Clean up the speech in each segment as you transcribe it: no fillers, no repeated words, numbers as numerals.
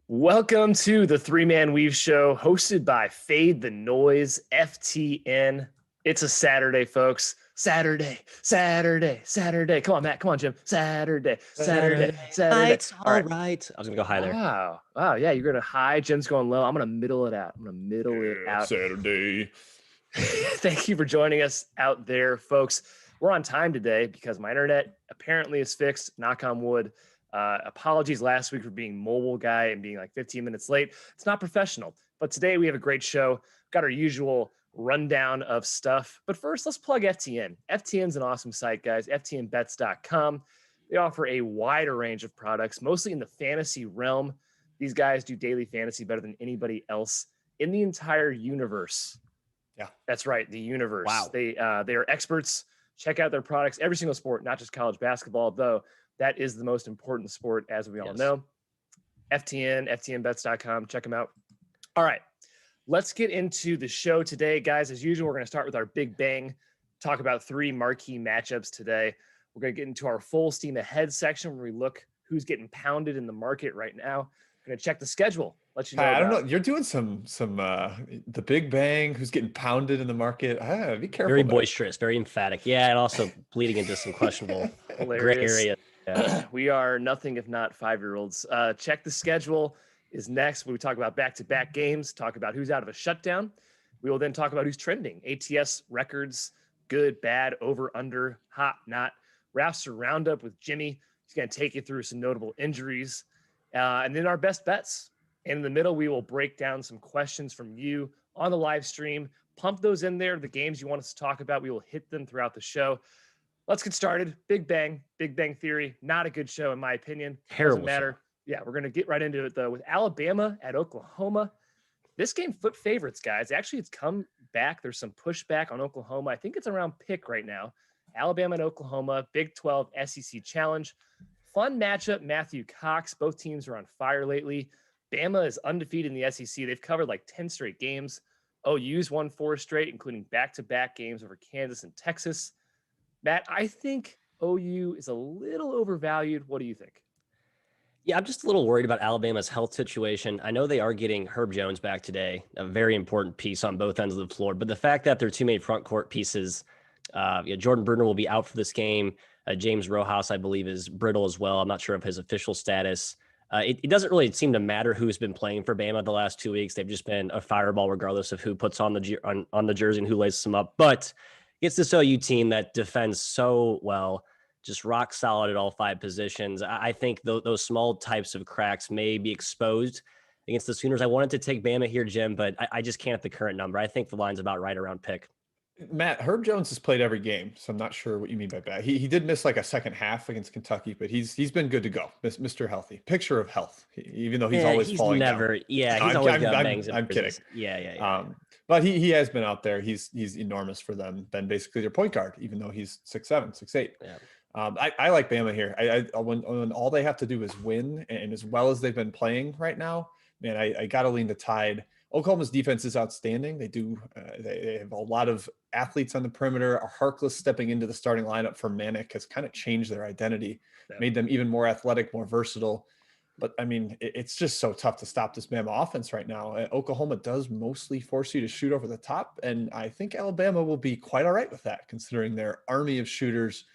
Welcome to the Three-Man Weave Show, hosted by Fade the Noise, FTN. It's a Saturday, folks. Saturday. Come on, Matt. Come on, Jim. Saturday. It's All all right. right. I was gonna go high there. Wow. Yeah, you're gonna high. Jim's going low. I'm gonna middle it out. Saturday. Thank you for joining us out there, folks. We're on time today because my internet apparently is fixed. Knock on wood. Apologies last week for being mobile guy and being like 15 minutes late. It's not professional. But today we have a great show. Got our usual rundown of stuff. But first, let's plug FTN. FTN's an awesome site, guys. FTNbets.com. They offer a wider range of products, mostly in the fantasy realm. These guys do daily fantasy better than anybody else in the entire universe. Yeah, that's right. The universe. Wow. They are experts. Check out their products, every single sport, not just college basketball, though that is the most important sport, as we all know. FTN, FTNbets.com. Check them out. All right, let's get into the show today, guys. As usual, we're going to start with our Big Bang, talk about three marquee matchups today. We're going to get into our full steam ahead section where we look who's getting pounded in the market right now. We're going to check the schedule. Let you know. I don't know. You're doing some the Big Bang. Who's getting pounded in the market? Be careful. Very boisterous, very emphatic. Yeah, and also bleeding into some questionable gray area. Yeah. We are nothing if not 5-year-olds. Check the schedule is next. We talk about back-to-back games, talk about who's out of a shutdown. We will then talk about who's trending. ATS records, good, bad, over, under, hot, not. Rafster roundup with Jimmy. He's going to take you through some notable injuries. And then our best bets. And in the middle, we will break down some questions from you on the live stream. Pump those in there. The games you want us to talk about, we will hit them throughout the show. Let's get started. Big Bang Theory. Not a good show, in my opinion. Terrible. Doesn't matter. Show. Yeah, we're going to get right into it, though, with Alabama at Oklahoma. This game flipped favorites, guys. Actually, it's come back. There's some pushback on Oklahoma. I think it's around pick right now. Alabama and Oklahoma, Big 12 SEC Challenge. Fun matchup, Matthew Cox. Both teams are on fire lately. Bama is undefeated in the SEC. They've covered like 10 straight games. OU's won 4 straight, including back-to-back games over Kansas and Texas. Matt, I think OU is a little overvalued. What do you think? Yeah, I'm just a little worried about Alabama's health situation. I know they are getting Herb Jones back today, a very important piece on both ends of the floor. But the fact that their two main front court pieces, Jordan Bruner will be out for this game. James Rojas, I believe, is brittle as well. I'm not sure of his official status. It doesn't really seem to matter who's been playing for Bama the last 2 weeks. They've just been a fireball regardless of who puts on the jersey and who laces them up. But it's this OU team that defends so well, just rock solid at all 5 positions. I think those small types of cracks may be exposed against the Sooners. I wanted to take Bama here, Jim, but I just can't at the current number. I think the line's about right around pick. Matt, Herb Jones has played every game, so I'm not sure what you mean by that. He did miss like a second half against Kentucky, but he's been good to go. Mr. Healthy, picture of health. Even though he's always falling down. Yeah, he's always got bangs. I'm kidding. Yeah. But he has been out there. He's enormous for them. Been basically their point guard, even though he's 6'7", 6'8". Yeah. I like Bama here. When all they have to do is win, and as well as they've been playing right now, man, I got to lean the Tide. Oklahoma's defense is outstanding. They have a lot of athletes on the perimeter. Harkless stepping into the starting lineup for Manic has kind of changed their identity, made them even more athletic, more versatile. But I mean, it's just so tough to stop this Bama offense right now. Oklahoma does mostly force you to shoot over the top, and I think Alabama will be quite all right with that, considering their army of shooters.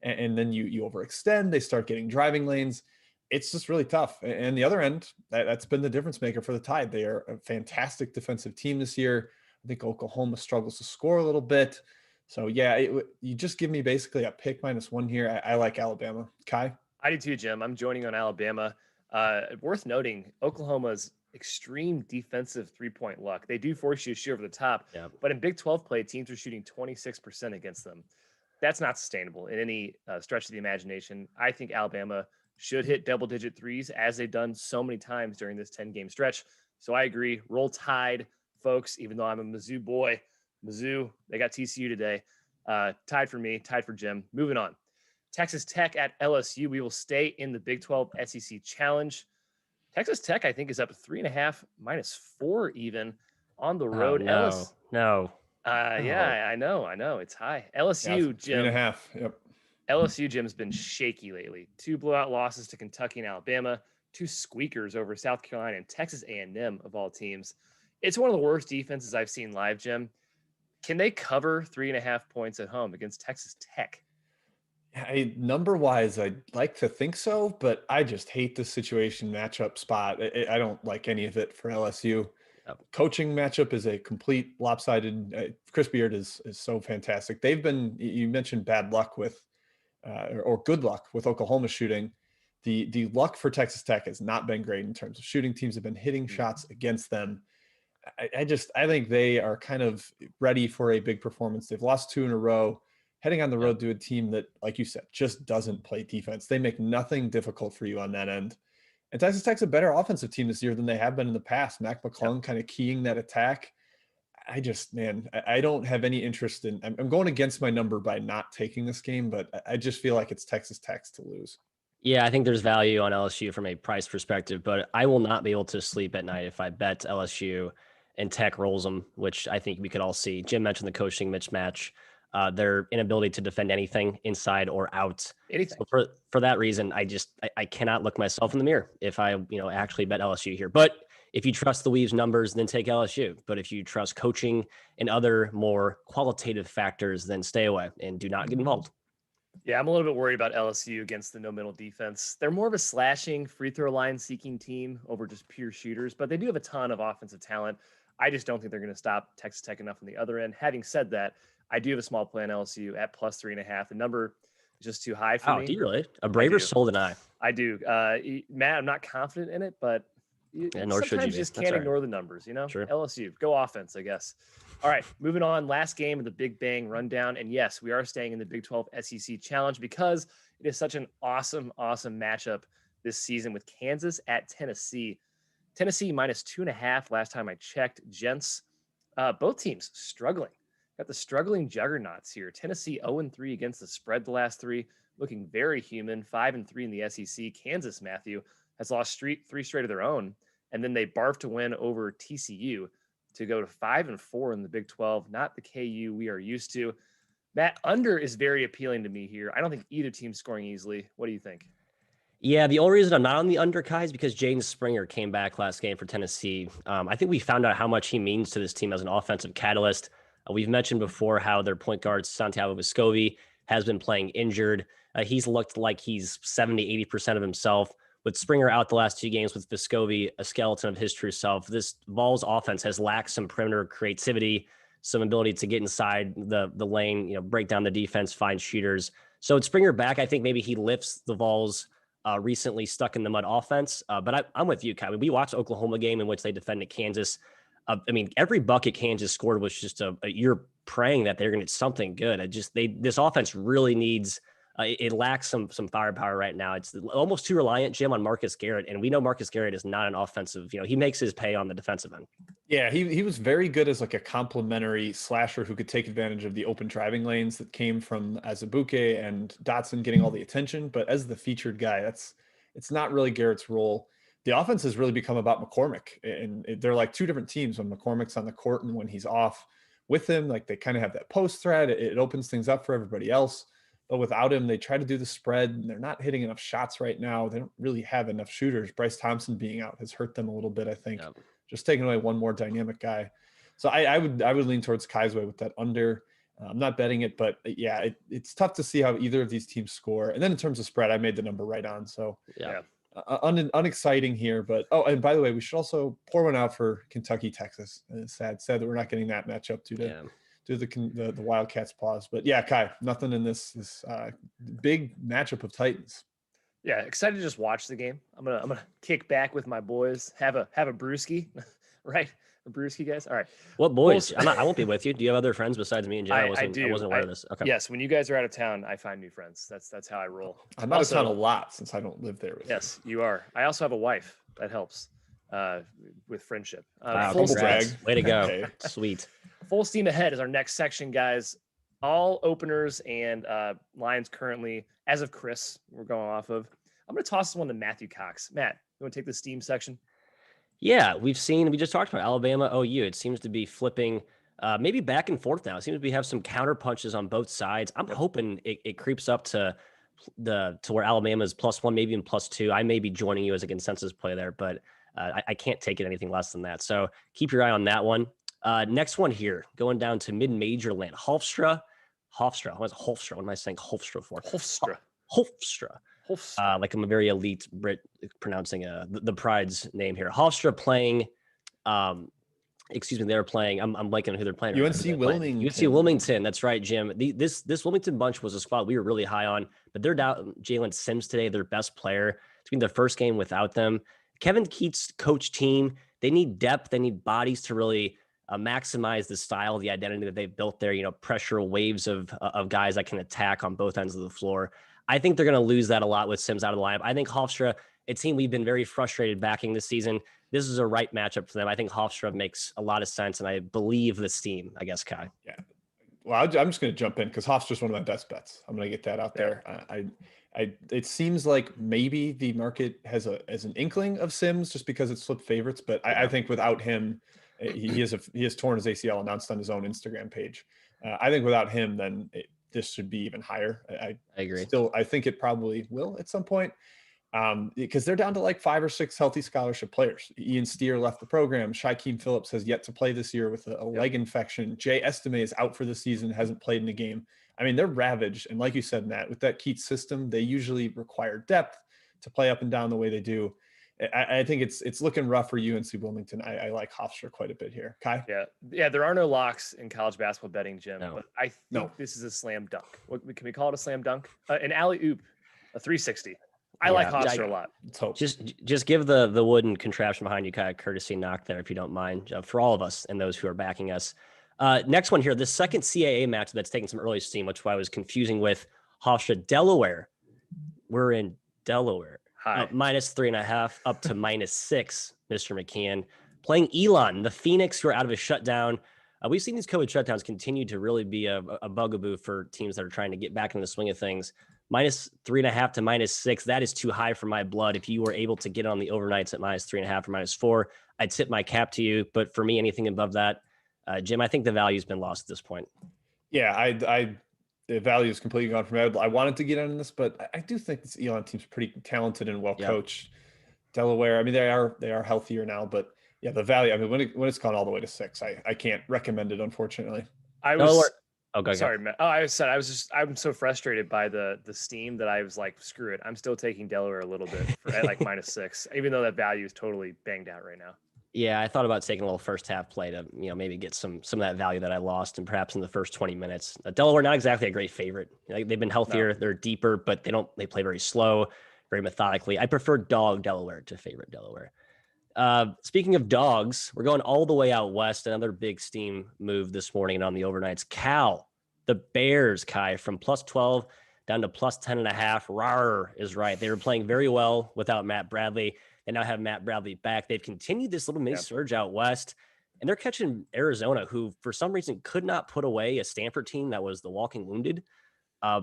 And then you overextend. They start getting driving lanes. It's just really tough. And the other end, that's been the difference maker for the Tide. They are a fantastic defensive team this year. I think Oklahoma struggles to score a little bit. So, yeah, you just give me basically a pick -1 here. I like Alabama. Kai? I do too, Jim. I'm joining on Alabama. Worth noting, Oklahoma's extreme defensive three-point luck. They do force you to shoot over the top, but in Big 12 play, teams are shooting 26% against them. That's not sustainable in any stretch of the imagination. I think Alabama should hit double-digit threes, as they've done so many times during this 10-game stretch. So I agree. Roll Tide, folks, even though I'm a Mizzou boy. Mizzou, they got TCU today. Tied for me, tied for Jim. Moving on. Texas Tech at LSU. We will stay in the Big 12 SEC Challenge. Texas Tech, I think, is up 3.5, -4 even on the road. No. Yeah, I know. It's high. LSU, Jim. 3.5. Yep. LSU, Jim's been shaky lately. 2 blowout losses to Kentucky and Alabama, two squeakers over South Carolina and Texas A&M of all teams. It's one of the worst defenses I've seen live, Jim. Can they cover 3.5 points at home against Texas Tech? Number wise, I'd like to think so, but I just hate the situation matchup spot. I don't like any of it for LSU. Coaching matchup is a complete lopsided. Chris Beard is so fantastic. They've been, you mentioned bad luck with, or good luck with Oklahoma shooting. The luck for Texas Tech has not been great in terms of shooting. Teams have been hitting shots against them. I think they are kind of ready for a big performance. They've lost 2 in a row, heading on the road to a team that, like you said, just doesn't play defense. They make nothing difficult for you on that end. And Texas Tech's a better offensive team this year than they have been in the past. Mac McClung kind of keying that attack. I don't have any interest in, I'm going against my number by not taking this game, but I just feel like it's Texas Tech's to lose. Yeah, I think there's value on LSU from a price perspective, but I will not be able to sleep at night if I bet LSU and Tech rolls them, which I think we could all see. Jim mentioned the coaching mismatch. Their inability to defend anything inside or out. Anything. So for that reason, I cannot look myself in the mirror if I actually bet LSU here. But if you trust the Weaves numbers, then take LSU. But if you trust coaching and other more qualitative factors, then stay away and do not get involved. Yeah, I'm a little bit worried about LSU against the no-middle defense. They're more of a slashing, free throw line seeking team over just pure shooters, but they do have a ton of offensive talent. I just don't think they're going to stop Texas Tech enough on the other end. Having said that, I do have a small play on LSU at plus 3.5. The number is just too high for me. Oh, do you really? A braver soul than I. I do. Matt, I'm not confident in it, but nor should you just can't ignore the numbers, Sure. LSU, go offense, I guess. All right, moving on. Last game of the Big Bang rundown. And yes, we are staying in the Big 12 SEC Challenge because it is such an awesome, awesome matchup this season with Kansas at Tennessee. Tennessee minus 2.5 last time I checked. Gents, both teams struggling. Got the struggling juggernauts here. Tennessee 0-3 against the spread the last 3, looking very human. 5-3 in the SEC. Kansas, Matthew, has lost 3 straight of their own, and then they barfed to win over TCU to go to 5-4 in the Big 12. Not the KU we are used to. Matt, under is very appealing to me here. I don't think either team's scoring easily. What do you think? Yeah, the only reason I'm not on the under, Kai, is because Jaden Springer came back last game for Tennessee. I think we found out how much he means to this team as an offensive catalyst. We've mentioned before how their point guard, Santiago Vescovi, has been playing injured. He's looked like he's 70, 80% of himself. With Springer out the last 2 games, with Vescovi, a skeleton of his true self, this Vols offense has lacked some perimeter creativity, some ability to get inside the lane, break down the defense, find shooters. So with Springer back, I think maybe he lifts the Vols recently stuck in the mud offense. But I'm with you, Kai. We watched Oklahoma game in which they defended Kansas. Every bucket Kansas scored was just you're praying that they're going to get something good. This offense really needs. It lacks some firepower right now. It's almost too reliant, Jim, on Marcus Garrett, and we know Marcus Garrett is not an offensive. He makes his pay on the defensive end. Yeah, he was very good as like a complementary slasher who could take advantage of the open driving lanes that came from Azubuike and Dotson getting all the attention. But as the featured guy, it's not really Garrett's role. The offense has really become about McCormick, and they're like 2 different teams when McCormick's on the court and when he's off with him. Like they kind of have that post threat. It opens things up for everybody else. But without him, they try to do the spread, and they're not hitting enough shots right now. They don't really have enough shooters. Bryce Thompson being out has hurt them a little bit, I think. Yep. Just taking away one more dynamic guy. So I would lean towards Kai's way with that under. I'm not betting it, but yeah, it's tough to see how either of these teams score. And then in terms of spread, I made the number right on. So yeah. Unexciting here, but and by the way, we should also pour one out for Kentucky, Texas. It's sad that we're not getting that matchup due to the Wildcats pause. But yeah, Kai, nothing in this big matchup of Titans. Yeah, excited to just watch the game. I'm gonna kick back with my boys, have a brewski, right? A brewski, guys. All right. What boys? I won't be with you. Do you have other friends besides me and Jay? I do. I wasn't aware of this. Okay. Yes, when you guys are out of town, I find new friends. That's how I roll. I'm out of town a lot since I don't live there with Yes, you are. I also have a wife. That helps with friendship. Wow, full brag. Way to go. Okay. Sweet. Full steam ahead is our next section, guys. All openers and lines currently, as of Chris, we're going off of. I'm going to toss this one to Matthew Cox. Matt, you want to take the steam section? Yeah, we just talked about Alabama, OU. It seems to be flipping maybe back and forth now. It seems we have some counter punches on both sides. I'm hoping it creeps up to to where Alabama is +1, maybe even +2. I may be joining you as a consensus play there, but I can't take it anything less than that. So keep your eye on that one. Next one here, going down to mid-major land. Hofstra. What is Hofstra? What am I saying Hofstra for? Hofstra. Like I'm a very elite Brit pronouncing the Pride's name here. Hofstra playing, they're playing, I'm blanking on who they're playing. UNC Wilmington. UNC Wilmington, that's right, Jim. This Wilmington bunch was a squad we were really high on, but they're down Jalen Sims today, their best player. It's been their first game without them. Kevin Keats' coach team, they need depth, they need bodies to really maximize the style, the identity that they've built there, pressure waves of guys that can attack on both ends of the floor. I think they're going to lose that a lot with Sims out of the lineup. I think Hofstra, a team we've been very frustrated backing this season, this is a right matchup for them. I think Hofstra makes a lot of sense, and I believe this team, I guess, Kai. Yeah. Well, I'm just going to jump in because Hofstra's one of my best bets. I'm going to get that out there. It seems like maybe the market has an inkling of Sims just because it's flipped favorites, but I think without him, he has torn his ACL, announced on his own Instagram page. I think without him, then this should be even higher. I agree. I think it probably will at some point because they're down to like 5 or 6 healthy scholarship players. Ian Steer left the program. Shaquem Phillips has yet to play this year with a leg infection. Jay Estime is out for the season, hasn't played in a game. I mean, they're ravaged. And like you said, Matt, with that Keats system, they usually require depth to play up and down the way they do. I think it's looking rough for UNC Wilmington. I like Hofstra quite a bit here. Kai? Yeah. There are no locks in college basketball betting, Jim. No. But I think this is a slam dunk. Can we call it a slam dunk? An alley-oop, a 360. I like Hofstra a lot. Just give the wooden contraption behind you, Kai, a courtesy knock there, if you don't mind, for all of us and those who are backing us. Next one here, the second CAA match that's taking some early steam, which I was confusing with Hofstra. Delaware. We're in Delaware. -3.5 up to -6, Mr. McKeon. Playing Elon, the Phoenix, who are out of a shutdown. We've seen these COVID shutdowns continue to really be a bugaboo for teams that are trying to get back into the swing of things. -3.5 to -6, that is too high for my blood. If you were able to get on the overnights at -3.5 or -4, I'd tip my cap to you. But for me, anything above that, Jim, I think the value's been lost at this point. Yeah, the value is completely gone from me. I wanted to get on this, but I do think this Elon team's pretty talented and well coached. Delaware, I mean, they are healthier now, but yeah, the value. I mean, when it's gone all the way to 6, I can't recommend it, unfortunately. Sorry, Matt. I'm so frustrated by the steam that I was like, screw it. I'm still taking Delaware a little bit at like -6, even though that value is totally banged out right now. Yeah, I thought about taking a little first half play to, maybe get some of that value that I lost, and perhaps in the first 20 minutes. Delaware, not exactly a great favorite. They've been healthier, They're deeper, but they play very slow, very methodically. I prefer dog Delaware to favorite Delaware. Speaking of dogs, we're going all the way out west. Another big steam move this morning and on the overnights. Cal, the Bears, Kai, from +12 down to +10.5. Rawr is right. They were playing very well without Matt Bradley. They now have Matt Bradley back. They've continued this little mini surge out west, and they're catching Arizona, who for some reason could not put away a Stanford team that was the walking wounded.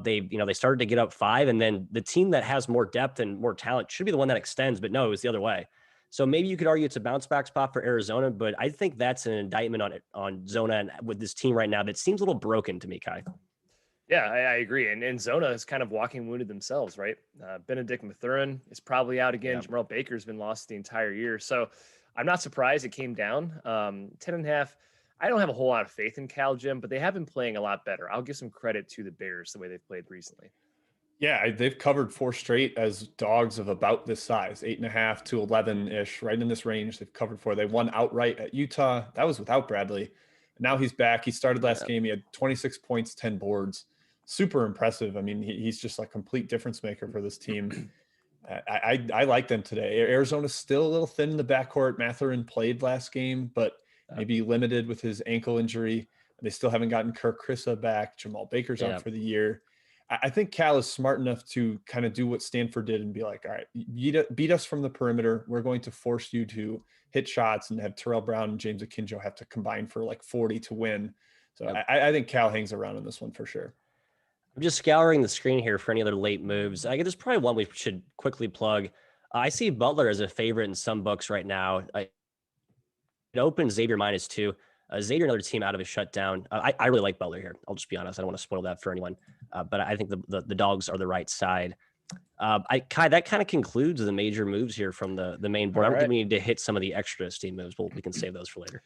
They started to get up 5, and then the team that has more depth and more talent should be the one that extends, but no, it was the other way. So maybe you could argue it's a bounce back spot for Arizona, but I think that's an indictment on Zona and with this team right now that seems a little broken to me, Kai. Yeah, I agree. And Zona is kind of walking wounded themselves, right? Benedict Mathurin is probably out again. Jamal Baker's been lost the entire year. So I'm not surprised it came down. 10.5. I don't have a whole lot of faith in Cal, Jim, but they have been playing a lot better. I'll give some credit to the Bears the way they've played recently. Yeah, they've covered 4 straight as dogs of about this size, 8.5 to 11-ish, right in this range. They've covered 4. They won outright at Utah. That was without Bradley. Now he's back. He started last game. He had 26 points, 10 boards. Super impressive. I mean, he's just a complete difference maker for this team. I like them today. Arizona's still a little thin in the backcourt. Mathurin played last game, but maybe limited with his ankle injury. They still haven't gotten Kirk Krissa back. Jamal Baker's out for the year. I think Cal is smart enough to kind of do what Stanford did and be like, all right, beat us from the perimeter. We're going to force you to hit shots and have Terrell Brown and James Akinjo have to combine for like 40 to win. So I think Cal hangs around in this one for sure. I'm just scouring the screen here for any other late moves. I guess there's probably one we should quickly plug. I see Butler as a favorite in some books right now. It opens Xavier -2. Xavier, another team out of a shutdown. I really like Butler here. I'll just be honest. I don't want to spoil that for anyone, but I think the dogs are the right side. Kai, that kind of concludes the major moves here from the main board. I don't think we need to hit some of the extra steam moves, but we can save those for later.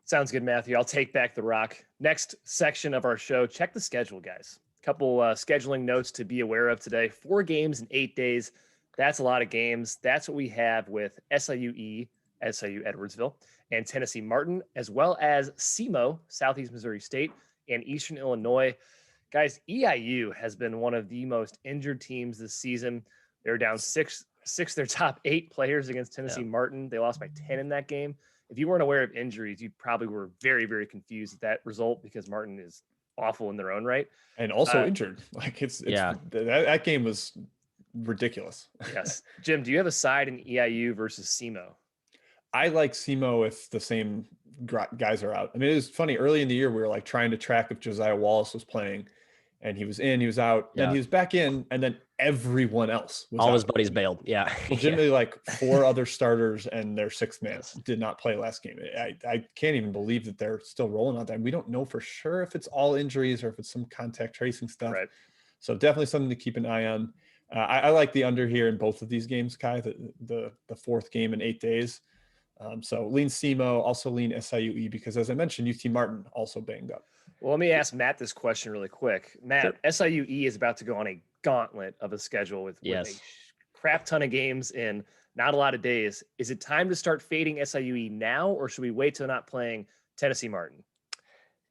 Sounds good, Matthew. I'll take back the rock. Next section of our show, check the schedule, guys. Couple scheduling notes to be aware of today. 4 games in 8 days. That's a lot of games. That's what we have with SIU Edwardsville, and Tennessee Martin, as well as SEMO, Southeast Missouri State, and Eastern Illinois. Guys, EIU has been one of the most injured teams this season. They're down six their top 8 players against Tennessee Martin. They lost by 10 in that game. If you weren't aware of injuries, you probably were very, very confused at that result because Martin is awful in their own right. And also injured. Like that game was ridiculous. Yes. Jim, do you have a side in EIU versus SEMO? I like SEMO if the same guys are out. I mean, it was funny. Early in the year, we were like trying to track if Josiah Wallace was playing, and he was in, he was out, then he was back in, and then everyone else was all out. His buddies bailed. Yeah. Legitimately like 4 other starters and their 6th man did not play last game. I can't even believe that they're still rolling on that. We don't know for sure if it's all injuries or if it's some contact tracing stuff. Right. So definitely something to keep an eye on. I like the under here in both of these games, Kai, the 4th game in 8 days. So lean SEMO, also lean SIUE, because as I mentioned, UT Martin also banged up. Well, let me ask Matt this question really quick. Matt, SIUE is about to go on a gauntlet of a schedule with a crap ton of games in not a lot of days. Is it time to start fading SIUE now, or should we wait till not playing Tennessee Martin?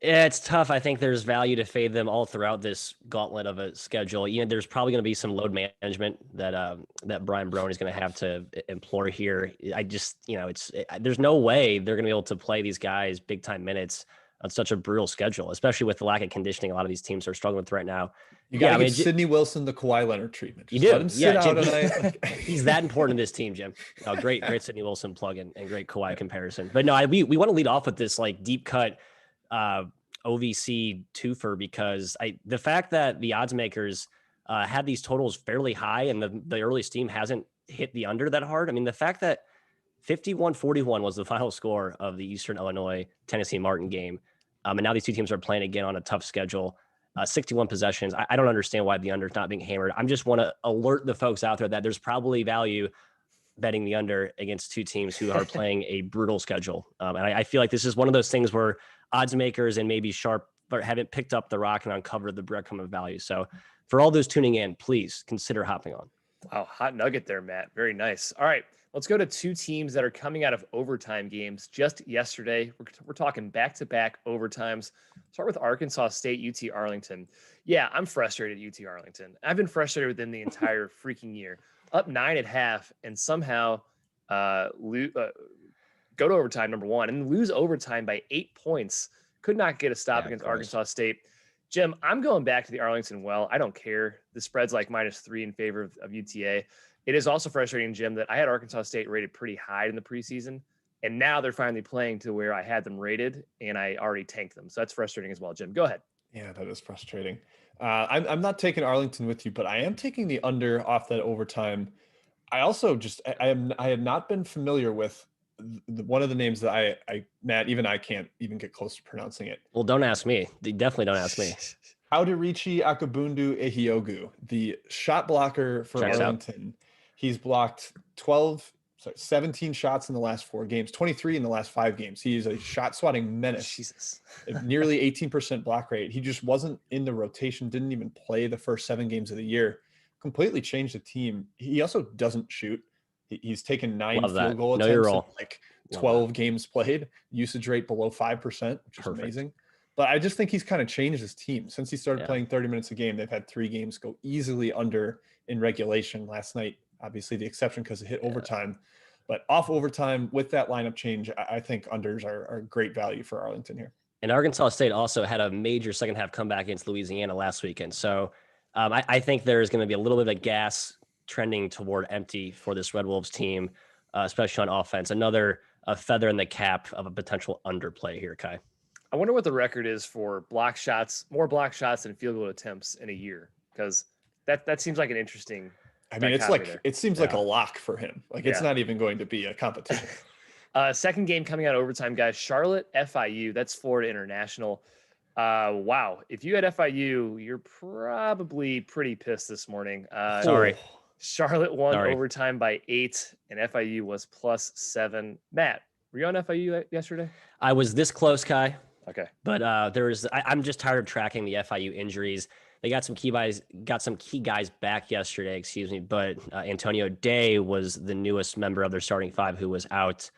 Yeah, it's tough. I think there's value to fade them all throughout this gauntlet of a schedule. There's probably going to be some load management that Brian Brown is going to have to employ here. I just, there's no way they're going to be able to play these guys big time minutes on such a brutal schedule, especially with the lack of conditioning a lot of these teams are struggling with right now. You got to give Sidney Wilson the Kawhi Leonard treatment. Just let him sit out tonight. He's that important in this team, Jim. Oh, great Sidney Wilson plug and great Kawhi comparison. But no, we want to lead off with this like deep cut OVC twofer, because the fact that the odds makers had these totals fairly high and the early steam hasn't hit the under that hard. I mean, the fact that 51-41 was the final score of the Eastern Illinois Tennessee Martin game. And now these two teams are playing again on a tough schedule. 61 possessions. I don't understand why the under is not being hammered. I just want to alert the folks out there that there's probably value betting the under against two teams who are playing a brutal schedule. And I feel like this is one of those things where odds makers and maybe sharp haven't picked up the rock and uncovered the breadcrumb of value. So for all those tuning in, please consider hopping on. Wow, hot nugget there, Matt. Very nice. All right, let's go to two teams that are coming out of overtime games just yesterday. We're talking back-to-back overtimes. Start with Arkansas State, UT Arlington. Yeah, I'm frustrated at UT Arlington. I've been frustrated with them the entire freaking year. Up 9 at half and somehow go to overtime, number one, and lose overtime by 8 points. Could not get a stop against Arkansas State. Jim, I'm going back to the Arlington well. I don't care. The spread's like -3 in favor of UTA. It is also frustrating, Jim, that I had Arkansas State rated pretty high in the preseason, and now they're finally playing to where I had them rated, and I already tanked them. So that's frustrating as well. Jim, go ahead. Yeah, that is frustrating. I'm not taking Arlington with you, but I am taking the under off that overtime. I also I have not been familiar with one of the names that Matt, even I can't even get close to pronouncing it. Well, don't ask me. Definitely don't ask me. Audirichi Akabundu Ehiogu, the shot blocker for Arlington. He's blocked 17 shots in the last 4 games, 23 in the last 5 games. He is a shot swatting menace. Jesus. Nearly 18% block rate. He just wasn't in the rotation, didn't even play the first 7 games of the year. Completely changed the team. He also doesn't shoot. He's taken 9 field goal attempts in like 12 games played. Usage rate below 5%, which is amazing. But I just think he's kind of changed his team. Since he started playing 30 minutes a game, they've had 3 games go easily under in regulation. Last night, obviously the exception because it hit overtime. But off overtime with that lineup change, I think unders are great value for Arlington here. And Arkansas State also had a major second half comeback against Louisiana last weekend. So I think there's going to be a little bit of gas trending toward empty for this Red Wolves team, especially on offense. Another feather in the cap of a potential underplay here, Kai. I wonder what the record is for block shots, more block shots than field goal attempts in a year, because that seems like an interesting. I mean, it's like it seems like a lock for him. Like it's not even going to be a competition. Second game coming out overtime, guys. Charlotte, FIU. That's Florida International. Wow. If you had FIU, you're probably pretty pissed this morning. Sorry. Charlotte won overtime by 8, and FIU was +7. Matt, were you on FIU yesterday? I was this close, Kai. Okay. But I'm just tired of tracking the FIU injuries. They got some key guys back yesterday, but Antonio Day was the newest member of their starting 5 who was out.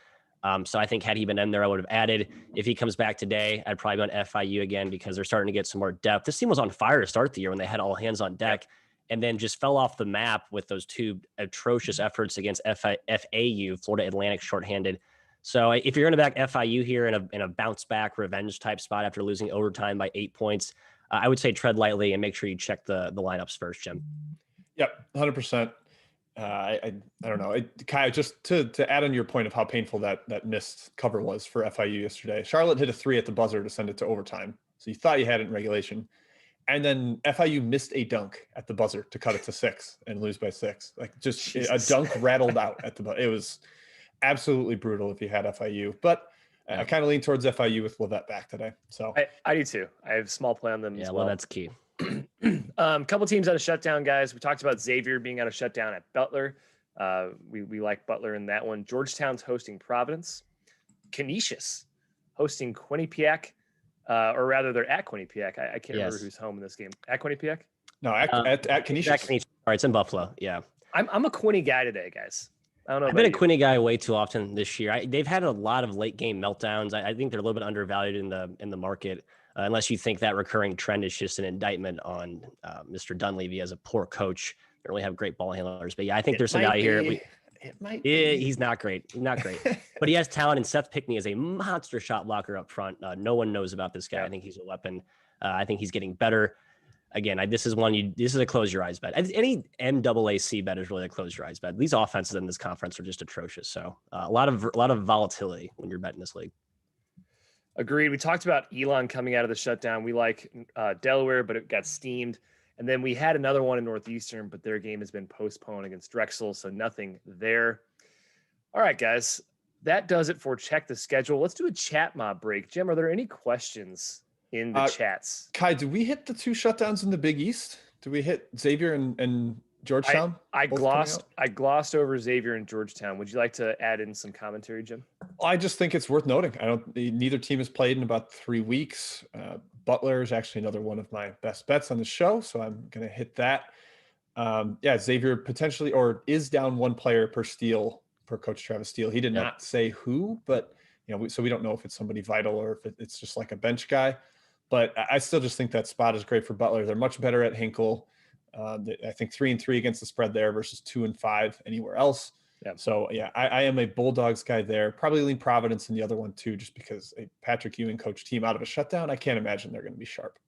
So I think had he been in there, I would have added. If he comes back today, I'd probably be on FIU again because they're starting to get some more depth. This team was on fire to start the year when they had all hands on deck and then just fell off the map with those 2 atrocious efforts against FAU, Florida Atlantic shorthanded. So if you're going to back FIU here in a bounce back revenge type spot after losing overtime by 8 points, I would say tread lightly and make sure you check the lineups first, Jim. Yep, 100%. I don't know. Kai, just to add on your point of how painful that missed cover was for FIU yesterday. Charlotte hit a 3 at the buzzer to send it to overtime. So you thought you had it in regulation. And then FIU missed a dunk at the buzzer to cut it to 6 and lose by 6. Like just a dunk rattled out at the buzzer. It was absolutely brutal if you had FIU. But I kind of lean towards FIU with Levette back today. So I do too. I have small play on them as well. That's key. Couple teams out of shutdown, guys. We talked about Xavier being out of shutdown at Butler. We like Butler in that one. Georgetown's hosting Providence. Canisius hosting Quinnipiac, or rather, they're at Quinnipiac. I can't remember who's home in this game. At Quinnipiac? No, at Canisius. All right, it's in Buffalo. Yeah, I'm a Quinny guy today, guys. I don't know. I've been a Quinny guy way too often this year. They've had a lot of late game meltdowns. I think they're a little bit undervalued in the market. Unless you think that recurring trend is just an indictment on Mr. Dunleavy as a poor coach. They don't really have great ball handlers. But yeah, I think there's some value here. It might be. He's not great. But he has talent, and Seth Pickney is a monster shot blocker up front. No one knows about this guy. I think he's a weapon. I think he's getting better. Again, this is a close your eyes bet. Any NAAC bet is really a close your eyes bet. These offenses in this conference are just atrocious. So a lot of volatility when you're betting this league. Agreed. We talked about Elon coming out of the shutdown. We like Delaware, but it got steamed. And then we had another one in Northeastern, but their game has been postponed against Drexel, so nothing there. All right, guys. That does it for Check the Schedule. Let's do a chat mob break. Jim, are there any questions in the chats? Kai, did we hit the 2 shutdowns in the Big East? Did we hit Xavier and Georgetown? I glossed over Xavier and Georgetown. Would you like to add in some commentary, Jim? I just think it's worth noting. Neither team has played in about 3 weeks. Butler is actually another one of my best bets on the show, so I'm going to hit that. Xavier potentially is down 1 player per Coach Travis Steele. He did not say who, but so we don't know if it's somebody vital or if it's just like a bench guy. But I still just think that spot is great for Butler. They're much better at Hinkle. I think 3-3 against the spread there versus 2-5 anywhere else. Yeah. So I am a Bulldogs guy there. Probably lean Providence in the other one too, just because a Patrick Ewing coach team out of a shutdown, I can't imagine they're going to be sharp.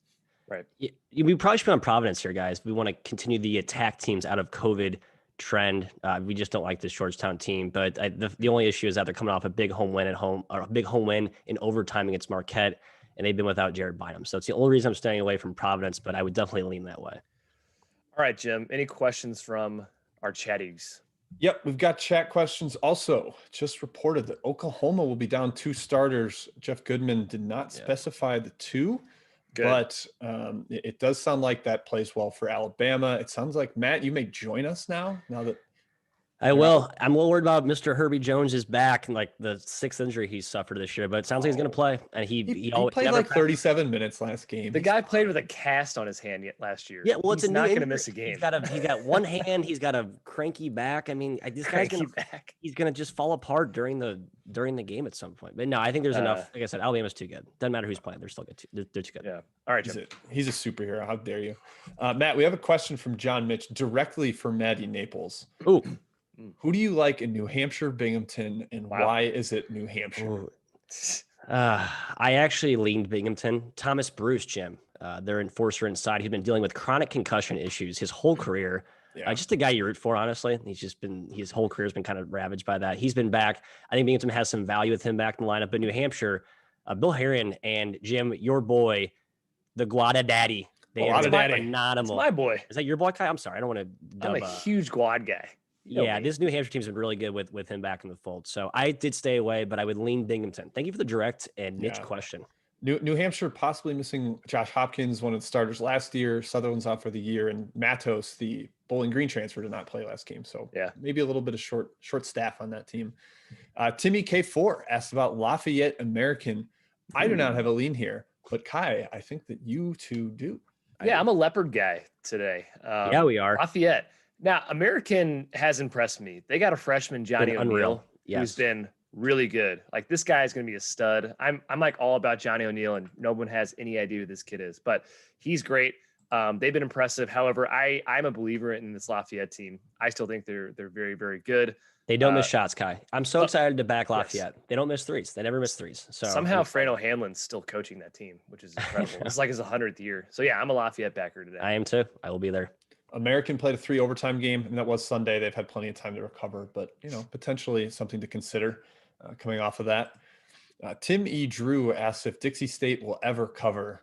Right. We probably should be on Providence here, guys. We want to continue the attack teams out of COVID trend. We just don't like this Georgetown team, but the only issue is that they're coming off a big home win at home, or a big home win in overtime against Marquette, and they've been without Jared Bynum. So it's the only reason I'm staying away from Providence, but I would definitely lean that way. All right, Jim, any questions from our chatties? Yep, we've got chat questions. Also, just reported that Oklahoma will be down 2 starters. Jeff Goodman did not specify the 2, but it does sound like that plays well for Alabama. It sounds like, Matt, you may join us now that I will. I'm a little worried about Mr. Herbie Jones is back and like the 6th injury he suffered this year, but it sounds like he's going to play. And he played like 37 minutes last game. The guy played with a cast on his hand last year. Yeah, well, he's not going to miss a game. He's got one hand. He's got a cranky back. I mean, this guy's he's going to just fall apart during the game at some point. But no, I think there's enough. Like I said, Alabama's too good. Doesn't matter who's playing. They're still good. They're too good. Yeah. All right, Jim. He's a superhero. How dare you? Matt, we have a question from John Mitch directly for Maddie Naples. Ooh. Who do you like in New Hampshire, Binghamton, and why is it New Hampshire? I actually leaned Binghamton. Thomas Bruce, Jim, their enforcer inside, who's been dealing with chronic concussion issues his whole career. Just a guy you root for, honestly. His whole career has been kind of ravaged by that. He's been back. I think Binghamton has some value with him back in the lineup. But New Hampshire, Bill Herron and Jim, your boy, the Guada Daddy. It's my boy. Is that your boy, Kai? I'm sorry. I don't want to. I'm a huge Guad guy. Yeah, this New Hampshire team's been really good with him back in the fold. So I did stay away, but I would lean Binghamton. Thank you for the direct and niche question. New Hampshire possibly missing Josh Hopkins, one of the starters last year. Sutherland's out for the year, and Matos, the Bowling Green transfer, did not play last game. So maybe a little bit of short staff on that team. Timmy K4 asked about Lafayette American. I do not have a lean here, but Kai, I think that you two do. I'm a Leopard guy today. Yeah, we are. Lafayette. Now, American has impressed me. They got a freshman, Johnny O'Neill, who's been really good. Like, this guy is going to be a stud. I'm like all about Johnny O'Neill, and no one has any idea who this kid is, but he's great. They've been impressive. However, I'm a believer in this Lafayette team. I still think they're very, very good. They don't miss shots, Kai. I'm so excited to back Lafayette. Yes. They don't miss threes. They never miss threes. So somehow Fran O'Hanlon's still coaching that team, which is incredible. It's like his 100th year. So I'm a Lafayette backer today. I am too. I will be there. American played a 3 overtime game, and that was Sunday. They've had plenty of time to recover, but potentially something to consider coming off of that. Tim E. Drew asks if Dixie State will ever cover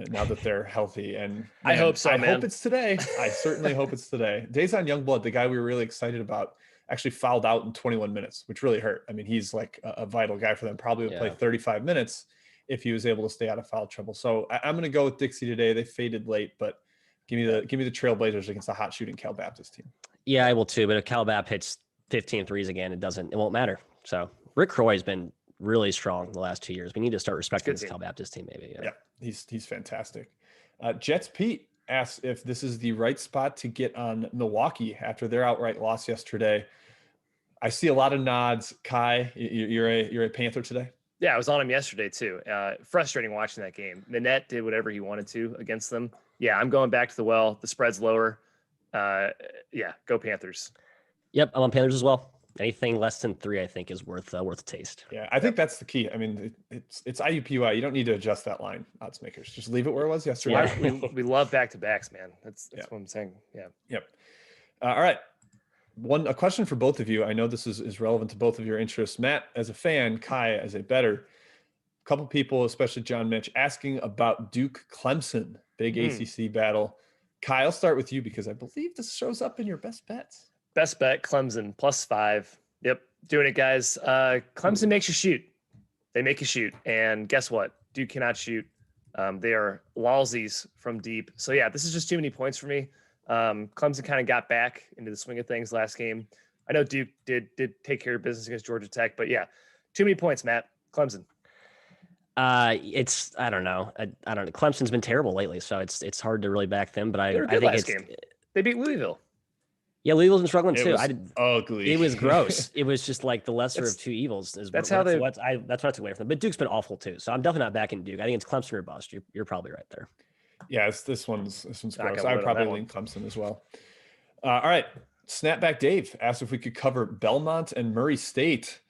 now that they're healthy, and I hope so. I hope it's today. I certainly hope it's today. Dazon Youngblood, the guy we were really excited about, actually fouled out in 21 minutes, which really hurt. I mean, he's like a vital guy for them. Probably would play 35 minutes if he was able to stay out of foul trouble. So I'm going to go with Dixie today. They faded late, but give me the Trailblazers against the hot shooting Cal Baptist team. Yeah, I will too. But if Cal Bap hits 15 threes again, it won't matter. So Rick Roy has been really strong the last 2 years. We need to start respecting this Cal Baptist team, maybe. Yeah, he's fantastic. Jets Pete asks if this is the right spot to get on Milwaukee after their outright loss yesterday. I see a lot of nods. Kai, you're a Panther today? Yeah, I was on him yesterday too. Frustrating watching that game. Minette did whatever he wanted to against them. Yeah, I'm going back to the well. The spread's lower. Go Panthers. Yep, I'm on Panthers as well. Anything less than 3, I think, is worth a taste. Yeah, I think that's the key. I mean, it's IUPUI. You don't need to adjust that line, odds makers. Just leave it where it was yesterday. Yeah. we love back-to-backs, man. That's what I'm saying. Yeah. Yep. All right. A question for both of you. I know this is relevant to both of your interests. Matt, as a fan, Kai, as a bettor. A couple people, especially John Mitch, asking about Duke Clemson, big ACC battle. Kai, I'll start with you because I believe this shows up in your best bets. Best bet, Clemson, +5. Yep, doing it, guys. Clemson makes you shoot. They make you shoot. And guess what? Duke cannot shoot. They are lalsies from deep. So, this is just too many points for me. Clemson kind of got back into the swing of things last game. I know Duke did take care of business against Georgia Tech, but too many points, Matt. Clemson. I don't know. I don't know. Clemson's been terrible lately, so it's hard to really back them. But I think last game. They beat Louisville. Yeah, Louisville's been struggling too. Ugly. It was gross. It was just like the lesser of two evils. That's what I took away from them. But Duke's been awful too. So I'm definitely not backing Duke. I think it's Clemson or bust. You're probably right there. Yeah, this one's gross. I would probably lean Clemson as well. All right. Snapback Dave asked if we could cover Belmont and Murray State.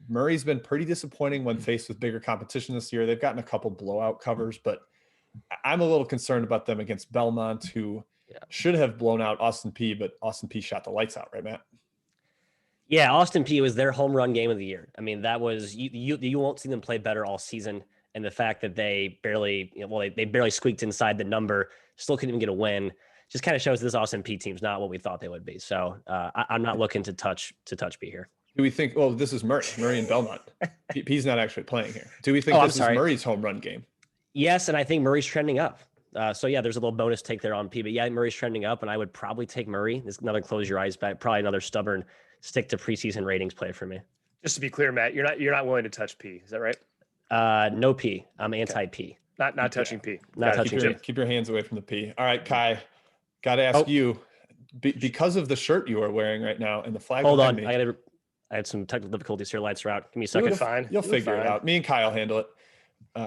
Murray's been pretty disappointing when faced with bigger competition this year. They've gotten a couple blowout covers, but I'm a little concerned about them against Belmont, who should have blown out Austin P, but Austin P shot the lights out, right, Matt? Yeah, Austin P was their home run game of the year. I mean, that was you won't see them play better all season. And the fact that they barely, they barely squeaked inside the number, still couldn't even get a win, just kind of shows this Austin P team's not what we thought they would be. So I'm not looking to touch P here. Do we think? Well, this is Murray and Belmont. P's not actually playing here. Do we think this is Murray's home run game? Yes, and I think Murray's trending up. There's a little bonus take there on P, but Murray's trending up, and I would probably take Murray. This is another close your eyes bet, probably another stubborn stick to preseason ratings play for me. Just to be clear, Matt, you're not willing to touch P. Is that right? No P. I'm anti-P. Not touching P. Not touching. Keep your hands away from the P. All right, Kai. Got to ask you, because of the shirt you are wearing right now and the flag. Hold on, I had some technical difficulties here. Lights are out. Give me a second. Fine. You'll figure it out. Me and Kai will handle it.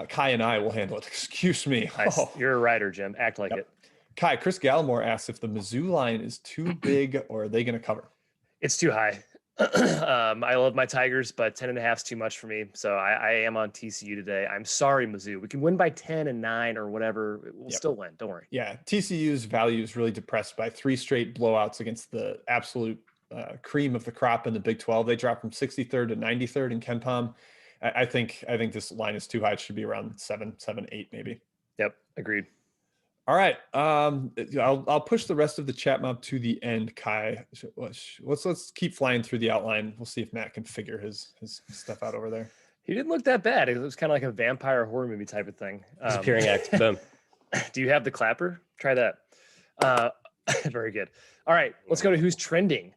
Kai and I will handle it. Excuse me. Nice. Oh. You're a writer, Jim. Act like it. Kai, Chris Gallimore asks if the Mizzou line is too big or are they going to cover? It's too high. I love my Tigers, but 10.5 is too much for me. So I am on TCU today. I'm sorry, Mizzou. We can win by 10 and 9 or whatever. We'll still win. Don't worry. Yeah. TCU's value is really depressed by 3 straight blowouts against the absolute cream of the crop in the Big 12. They dropped from 63rd to 93rd in KenPom. I think this line is too high. It should be around 7, 8 maybe. Yep. Agreed. All right. I'll push the rest of the chat mob to the end, Kai. Let's keep flying through the outline. We'll see if Matt can figure his stuff out over there. He didn't look that bad. It was kind of like a vampire horror movie type of thing. Disappearing act. Boom. Do you have the clapper? Try that. Very good. All right, let's go to who's trending.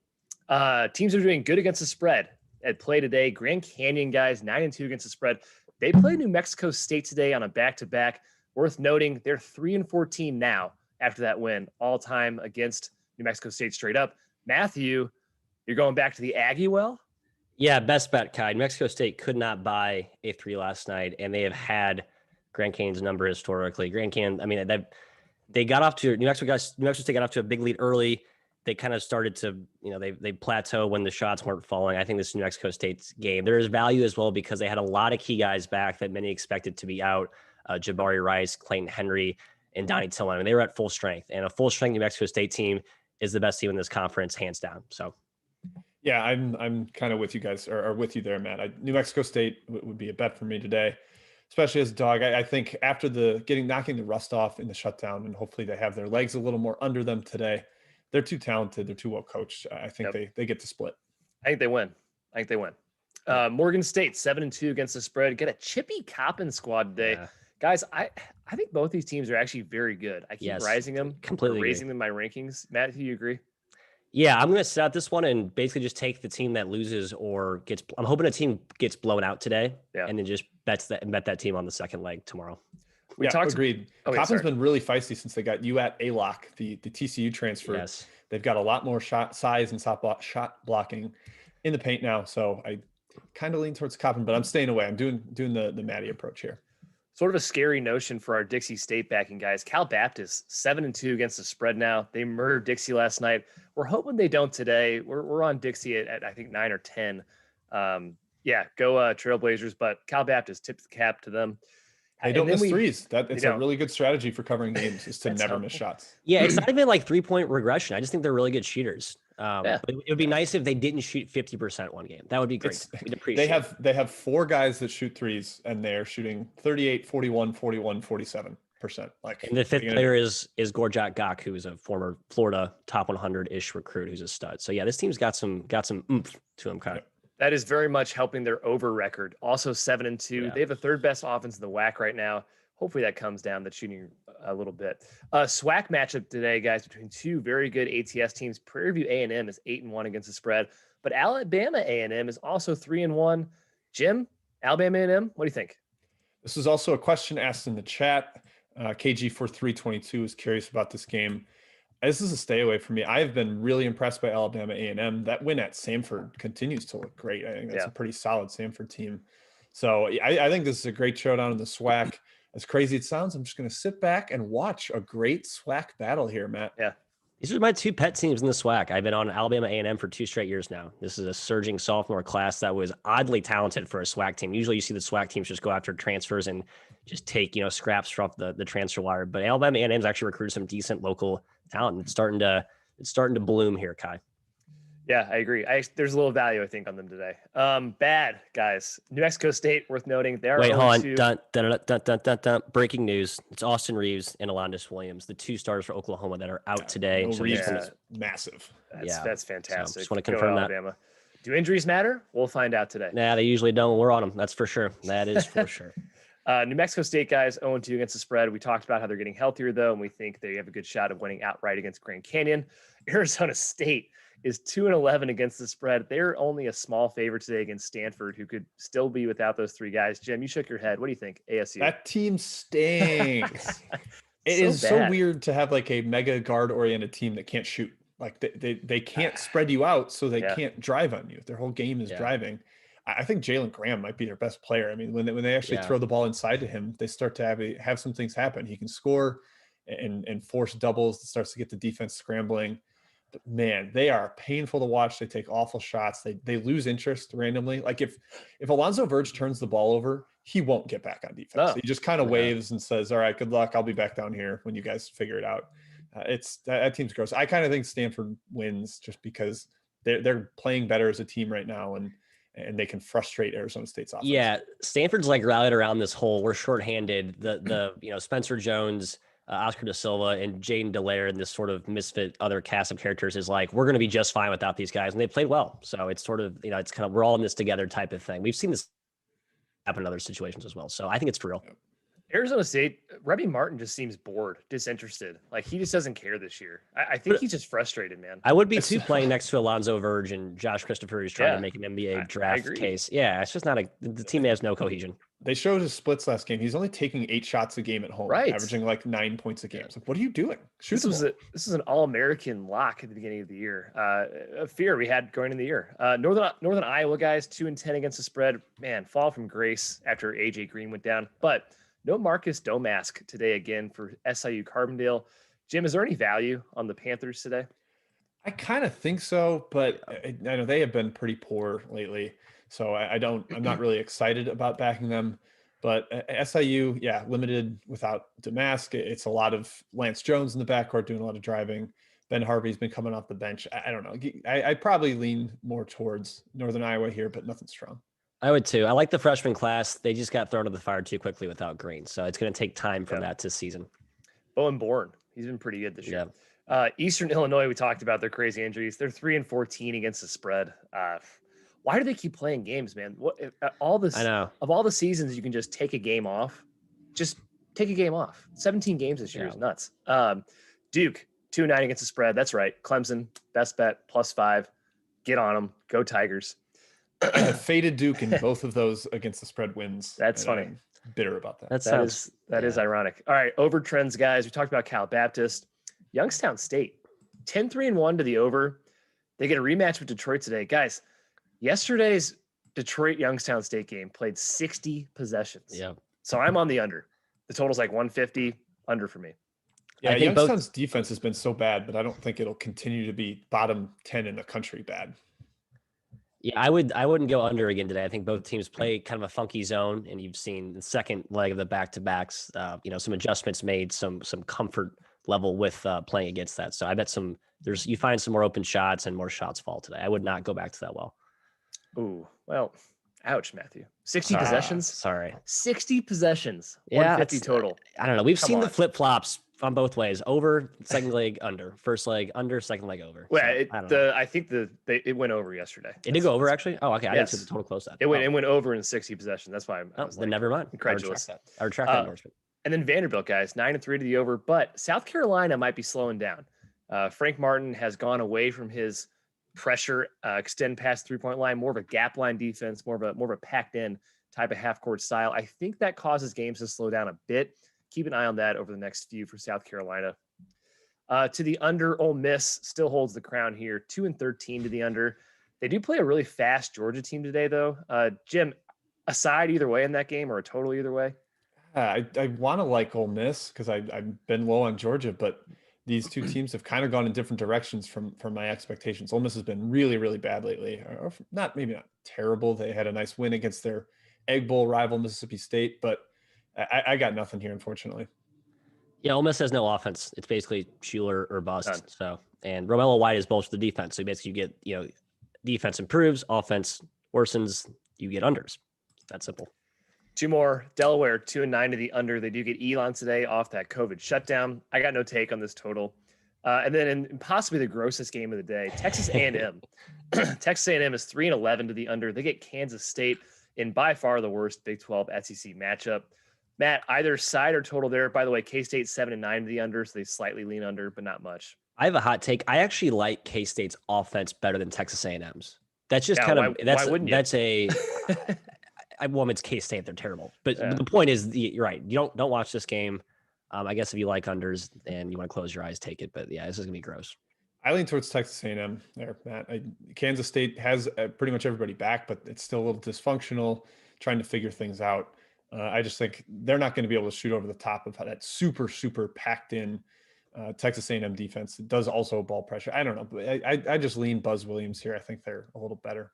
Teams are doing good against the spread at play today. Grand Canyon guys 9-2 against the spread. They play New Mexico State today on a back-to-back. Worth noting, they're 3-14 now after that win, all time against New Mexico State straight up. Matthew, you're going back to the Aggie well? Yeah, best bet, Kai. New Mexico State could not buy a 3 last night, and they have had Grand Canyon's number historically. Grand Canyon, I mean, they got off to New Mexico State got off to a big lead early. They kind of started to, they plateau when the shots weren't falling. I think this is New Mexico State's game. There is value as well because they had a lot of key guys back that many expected to be out. Jabari Rice, Clayton Henry, and Donnie Tillman. I mean, they were at full strength, and a full strength New Mexico State team is the best team in this conference, hands down. So, yeah, I'm kind of with you guys, or with you there, Matt. New Mexico State would be a bet for me today, especially as a dog. I think after knocking the rust off in the shutdown, and hopefully they have their legs a little more under them today. They're too talented. They're too well coached. I think they get to split. I think they win. Morgan State 7-2 against the spread. Get a chippy Coppin squad today. Yeah. Guys, I think both these teams are actually very good. I keep raising them in my rankings. Matt, do you agree? Yeah, I'm going to set out this one and basically just take the team that loses or gets. I'm hoping a team gets blown out today, and then just bet that team on the second leg tomorrow. Agreed. Coppin's been really feisty since they got you at A-Lock, the TCU transfer. Yes. They've got a lot more shot size and shot blocking in the paint now. So I kind of lean towards Coppin, but I'm staying away. I'm doing the Matty approach here. Sort of a scary notion for our Dixie State backing guys. Cal Baptist 7-2 against the spread now. They murdered Dixie last night. We're hoping they don't today. We're on Dixie at I think 9 or 10. Go Trailblazers, but Cal Baptist tips the cap to them. They don't miss threes. It's a really good strategy for covering games is to never miss shots. Yeah, it's not even like 3-point regression. I just think they're really good shooters. But it would be nice if they didn't shoot 50% one game. That would be great. We'd appreciate they have 4 guys that shoot threes, and they're shooting 38, 41, 41, 47%. And the fifth player is Gorjak Gok, who is a former Florida top 100-ish recruit who's a stud. So yeah, this team's got some oomph to him, kind of. That is very much helping their over record. Also 7-2. Yeah. They have the third best offense in the WAC right now. Hopefully that comes down. That's shooting a little bit. SWAC matchup today, guys, between two very good ATS teams. Prairie View A&M is 8-1 against the spread, but Alabama A&M is also 3-1. Jim, Alabama A&M, what do you think? This is also a question asked in the chat. KG4322 is curious about this game. This is a stay away for me. I have been really impressed by Alabama A&M. That win at Samford continues to look great. I think that's a pretty solid Samford team. So I think this is a great showdown in the SWAC. As crazy it sounds, I'm just going to sit back and watch a great SWAC battle here, Matt. Yeah. These are my two pet teams in the SWAC. I've been on Alabama A&M for 2 straight years now. This is a surging sophomore class that was oddly talented for a SWAC team. Usually you see the SWAC teams just go after transfers and just take, scraps from the transfer wire. But Alabama A&M's actually recruited some decent local talent. It's starting to bloom here, Kai. Yeah, I agree. There's a little value, I think, on them today. Bad, guys. New Mexico State, worth noting. Wait, hold on. Dun. Breaking news. It's Austin Reeves and Alondis Williams, the 2 starters for Oklahoma that are out today. No, Reeves is massive. That's fantastic. So just want to confirm that. Alabama. Do injuries matter? We'll find out today. Nah, they usually don't. We're on them. That's for sure. That is for sure. New Mexico State guys 0-2 against the spread. We talked about how they're getting healthier, though, and we think they have a good shot of winning outright against Grand Canyon. Arizona State is 2-11 against the spread. They're only a small favorite today against Stanford, who could still be without those 3 guys. Jim, you shook your head. What do you think? ASU. That team stinks. It is so weird to have like a mega guard oriented team that can't shoot. Like they can't spread you out, so they can't drive on you. Their whole game is driving. I think Jalen Graham might be their best player. I mean, when they actually throw the ball inside to him, they start to have some things happen. He can score and force doubles. It starts to get the defense scrambling. But man, they are painful to watch. They take awful shots. They lose interest randomly. Like if Alonzo Verge turns the ball over, he won't get back on defense. No. He just kind of waves and says, "All right, good luck. I'll be back down here when you guys figure it out." That team's gross. I kind of think Stanford wins just because they're playing better as a team right now, and they can frustrate Arizona State's offense. Yeah, Stanford's like rallied around this whole we're shorthanded. The Spencer Jones, Oscar da Silva and Jaden Delaire and this sort of misfit other cast of characters is like, we're going to be just fine without these guys. And they played well. So it's sort of, it's kind of, we're all in this together type of thing. We've seen this happen in other situations as well. So I think it's for real. Arizona State, Remy Martin just seems bored, disinterested. Like he just doesn't care this year. I think he's just frustrated, man. I would be too playing next to Alonzo Verge and Josh Christopher, who's trying to make an NBA draft case. Yeah, it's just not the team has no cohesion. They showed his splits last game. He's only taking 8 shots a game at home, averaging like 9 points a game. It's like, what are you doing? This is an All-American lock at the beginning of the year. A fear we had going in the year. Northern Iowa guys 2-10 against the spread. Man, fall from grace after AJ Green went down. But no Marcus Domask today again for SIU Carbondale. Jim, is there any value on the Panthers today? I kind of think so, but I know they have been pretty poor lately. So I'm not really excited about backing them. But SIU, limited without Domask. It's a lot of Lance Jones in the backcourt doing a lot of driving. Ben Harvey's been coming off the bench. I don't know. I'd probably lean more towards Northern Iowa here, but nothing strong. I would too. I like the freshman class. They just got thrown to the fire too quickly without Green. So it's going to take time from that to season. Bowen Bourne, he's been pretty good this year. Eastern Illinois, we talked about their crazy injuries. They're 3-14 against the spread. Why do they keep playing games, man? I know. Of all the seasons, you can just take a game off. Just take a game off. 17 games this year is nuts. Duke, 2-9 against the spread. That's right. Clemson, best bet, +5. Get on them. Go Tigers. I have faded Duke in both of those against the spread wins. That's funny. I'm bitter about that. That is ironic. All right, over trends, guys. We talked about Cal Baptist. Youngstown State, 10-3-1 to the over. They get a rematch with Detroit today. Guys, yesterday's Detroit-Youngstown State game played 60 possessions. Yeah. So I'm on the under. The total's like 150, under for me. Yeah, Youngstown's defense has been so bad, but I don't think it'll continue to be bottom 10 in the country bad. Yeah, I wouldn't go under again today. I think both teams play kind of a funky zone, and you've seen the second leg of the back-to-backs, some adjustments made, some comfort level with playing against that. So I bet you find some more open shots and more shots fall today. I would not go back to that well. Ooh, well, ouch, Matthew. 60 possessions? Sorry. 60 possessions. 150 total. I don't know. We've seen the flip-flops on both ways. Over, second leg, under. First leg, under, second leg, over. Well, I think it went over yesterday. It did go over, actually? Oh, okay. I didn't see the total close that. It went over in 60 possessions. That's why I was then never mind. Incredulous. I retract that endorsement. And then Vanderbilt, guys, 9-3 to the over. But South Carolina might be slowing down. Frank Martin has gone away from his pressure, extend past 3-point line, more of a gap line defense, more of a packed in type of half court style. I think that causes games to slow down a bit. Keep an eye on that over the next few for South Carolina. To the under, Ole Miss still holds the crown here, 2-13 to the under. They do play a really fast Georgia team today, though. Jim, a side either way in that game or a total either way? I want to like Ole Miss because I've been low on Georgia, but these two teams have kind of gone in different directions from my expectations. Ole Miss has been really, really bad lately, or maybe not terrible. They had a nice win against their Egg Bowl rival, Mississippi State, but I got nothing here, unfortunately. Yeah, Ole Miss has no offense. It's basically Schuler or bust. None. So, and Romello White is both the defense. So basically you get, defense improves, offense worsens, you get unders. That's simple. Two more. Delaware, 2-9 to the under. They do get Elon today off that COVID shutdown. I got no take on this total. And then in possibly the grossest game of the day, Texas A&M. Texas A&M is 3-11 to the under. They get Kansas State in by far the worst Big 12 SEC matchup. Matt, either side or total there. By the way, K-State 7-9 to the under, so they slightly lean under, but not much. I have a hot take. I actually like K-State's offense better than Texas A&M's. That's just why wouldn't you? That's a it's K-State. They're terrible. But the point is, you're right. You don't watch this game. I guess if you like unders and you want to close your eyes, take it. But yeah, this is gonna be gross. I lean towards Texas A&M there, Matt. Kansas State has pretty much everybody back, but it's still a little dysfunctional, trying to figure things out. I just think they're not going to be able to shoot over the top of that super, super packed in Texas A&M defense. It does also ball pressure. I don't know, but I just lean Buzz Williams here. I think they're a little better.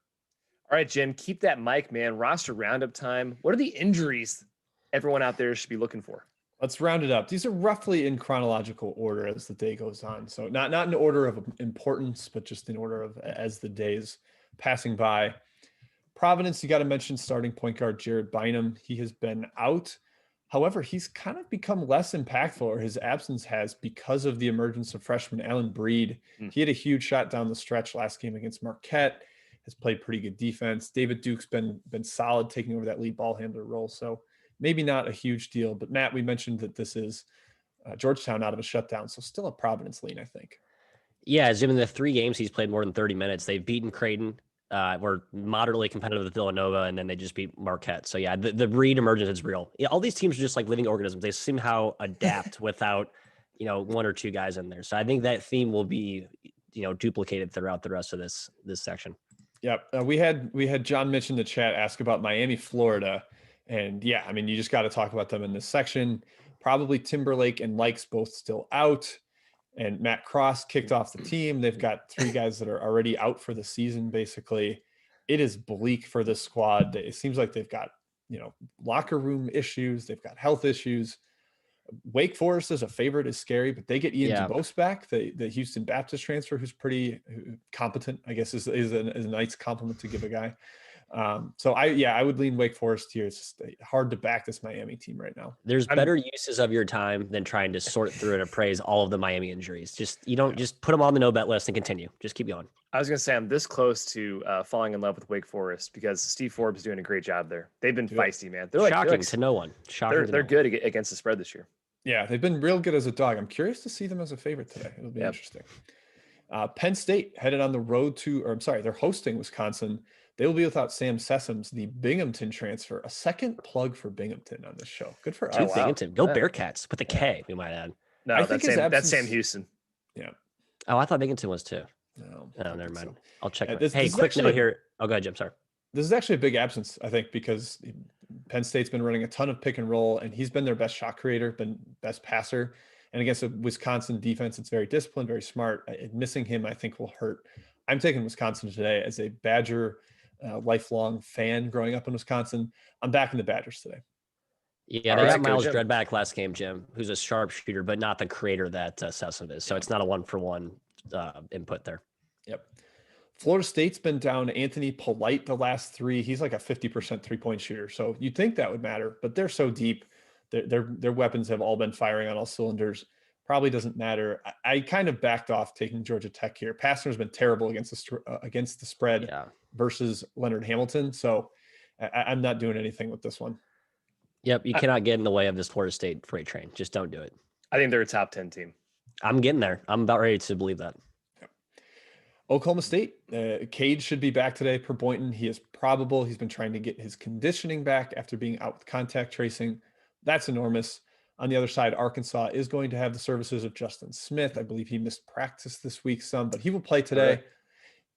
All right, Jim, keep that mic, man. Roster roundup time. What are the injuries everyone out there should be looking for? Let's round it up. These are roughly in chronological order as the day goes on. So not in order of importance, but just in order of as the days passing by. Providence, you got to mention starting point guard Jared Bynum. He has been out However, he's kind of become less impactful, or his absence has, because of the emergence of freshman Allen Breed. He had a huge shot down the stretch last game against Marquette, has played pretty good defense. David Duke's been solid, taking over that lead ball handler role. So maybe not a huge deal. But Matt, we mentioned that this is Georgetown out of a shutdown, so still a Providence lean, I think. Yeah, Jim, in the 3 games he's played more than 30 minutes, they've beaten Creighton, were moderately competitive with Villanova, and then they just beat Marquette. So yeah, the Breed emergence is real. Yeah, all these teams are just like living organisms. They somehow adapt without, 1 or 2 guys in there. So I think that theme will be, duplicated throughout the rest of this section. Yep. We had John Mitch in the chat ask about Miami, Florida. And yeah, I mean, you just got to talk about them in this section. Probably Timberlake and Likes both still out. And Matt Cross kicked off the team. They've got 3 guys that are already out for the season, basically. It is bleak for this squad. It seems like they've got, locker room issues. They've got health issues. Wake Forest as a favorite is scary, but they get Ian DeBose back, the Houston Baptist transfer, who's pretty competent, I guess is a nice compliment to give a guy. So I would lean Wake Forest here. It's just hard to back this Miami team right now. There's better uses of your time than trying to sort through and appraise all of the Miami injuries. Just put them on the no bet list and continue. Just keep going. I was going to say, I'm this close to falling in love with Wake Forest because Steve Forbes is doing a great job there. They've been feisty, man. They're shocking to no one. They're good against the spread this year. Yeah, they've been real good as a dog. I'm curious to see them as a favorite today. It'll be interesting. Penn State headed on the road they're hosting Wisconsin. They will be without Sam Sessoms, the Binghamton transfer. A second plug for Binghamton on this show. Good for us. Binghamton. Go Bearcats with a K, we might add. No, that's Sam Houston. Yeah. Oh, I thought Binghamton was too. No, never mind. So. I'll check. This quick note here. Oh, go ahead, Jim. Sorry. This is actually a big absence, I think, because Penn State's been running a ton of pick and roll, and he's been their best shot creator, been best passer. And against a Wisconsin defense, it's very disciplined, very smart. Missing him, I think, will hurt. I'm taking Wisconsin today as a Badger lifelong fan growing up in Wisconsin. I'm backing the Badgers today. Yeah, they got Miles Dredd back last game, Jim, who's a sharpshooter, but not the creator that Sessom is. So it's not a 1-for-1 input there. Yep. Florida State's been down Anthony Polite the last 3. He's like a 50% 3-point shooter. So you'd think that would matter, but they're so deep. Their weapons have all been firing on all cylinders. Probably doesn't matter. I kind of backed off taking Georgia Tech here. Pastner's been terrible against the spread versus Leonard Hamilton. So I'm not doing anything with this one. Yep. You cannot get in the way of this Florida State freight train. Just don't do it. I think they're a top 10 team. I'm getting there. I'm about ready to believe that. Oklahoma State, Cade should be back today per Boynton. He is probable. He's been trying to get his conditioning back after being out with contact tracing. That's enormous. On the other side, Arkansas is going to have the services of Justin Smith. I believe he missed practice this week some, but he will play today. Right.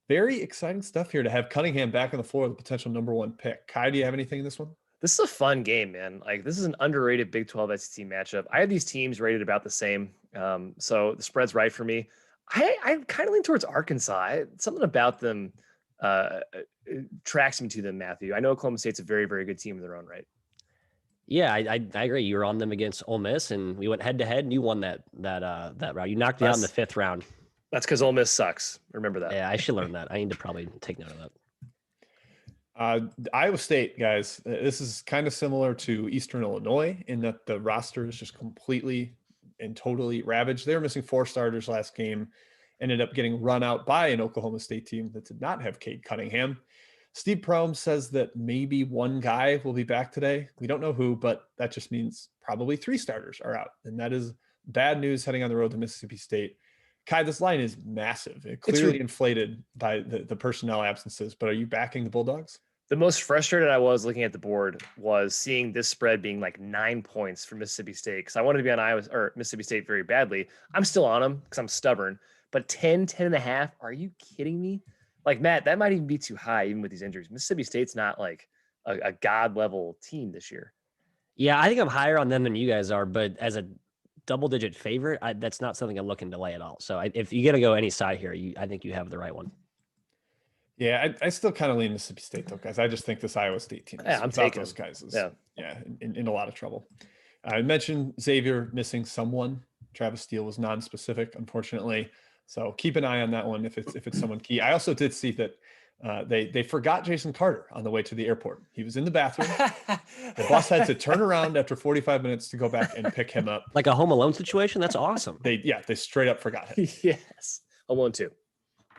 Very exciting stuff here to have Cunningham back on the floor, the potential number 1 pick. Kai, do you have anything in this one? This is a fun game, man. Like, this is an underrated Big 12 SEC matchup. I have these teams rated about the same. So the spread's right for me. I kind of lean towards Arkansas. Something about them tracks me to them, Matthew. I know Oklahoma State's a very, very good team in their own right. Yeah, I agree. You were on them against Ole Miss, and we went head to head, and you won that round. You knocked me out in the 5th round. That's because Ole Miss sucks. Remember that. Yeah, I should learn that. I need to probably take note of that. Iowa State, guys, this is kind of similar to Eastern Illinois in that the roster is just completely and totally ravaged. They were missing 4 starters last game, ended up getting run out by an Oklahoma State team that did not have Cade Cunningham. Steve Prohm says that maybe 1 guy will be back today. We don't know who, but that just means probably 3 starters are out. And that is bad news heading on the road to Mississippi State. Kai, this line is massive. It clearly inflated by the personnel absences, but are you backing the Bulldogs? The most frustrated I was looking at the board was seeing this spread being like 9 points for Mississippi State, because I wanted to be on Mississippi State very badly. I'm still on them because I'm stubborn, but 10.5, are you kidding me? Like, Matt, that might even be too high, even with these injuries. Mississippi State's not like a god level team this year. Yeah, I think I'm higher on them than you guys are, but as a double-digit favorite, that's not something I'm looking to lay at all. So if you're going to go any side here, I think you have the right one. Yeah, I still kind of lean Mississippi State, though, guys. I just think this Iowa State team I'm taking those guys in a lot of trouble. I mentioned Xavier missing someone. Travis Steele was non-specific, unfortunately. So keep an eye on that one if it's someone key. I also did see that They forgot Jason Carter on the way to the airport. He was in the bathroom. The bus had to turn around after 45 minutes to go back and pick him up. Like a Home Alone situation? That's awesome. They straight up forgot him. Yes. Home Alone 2.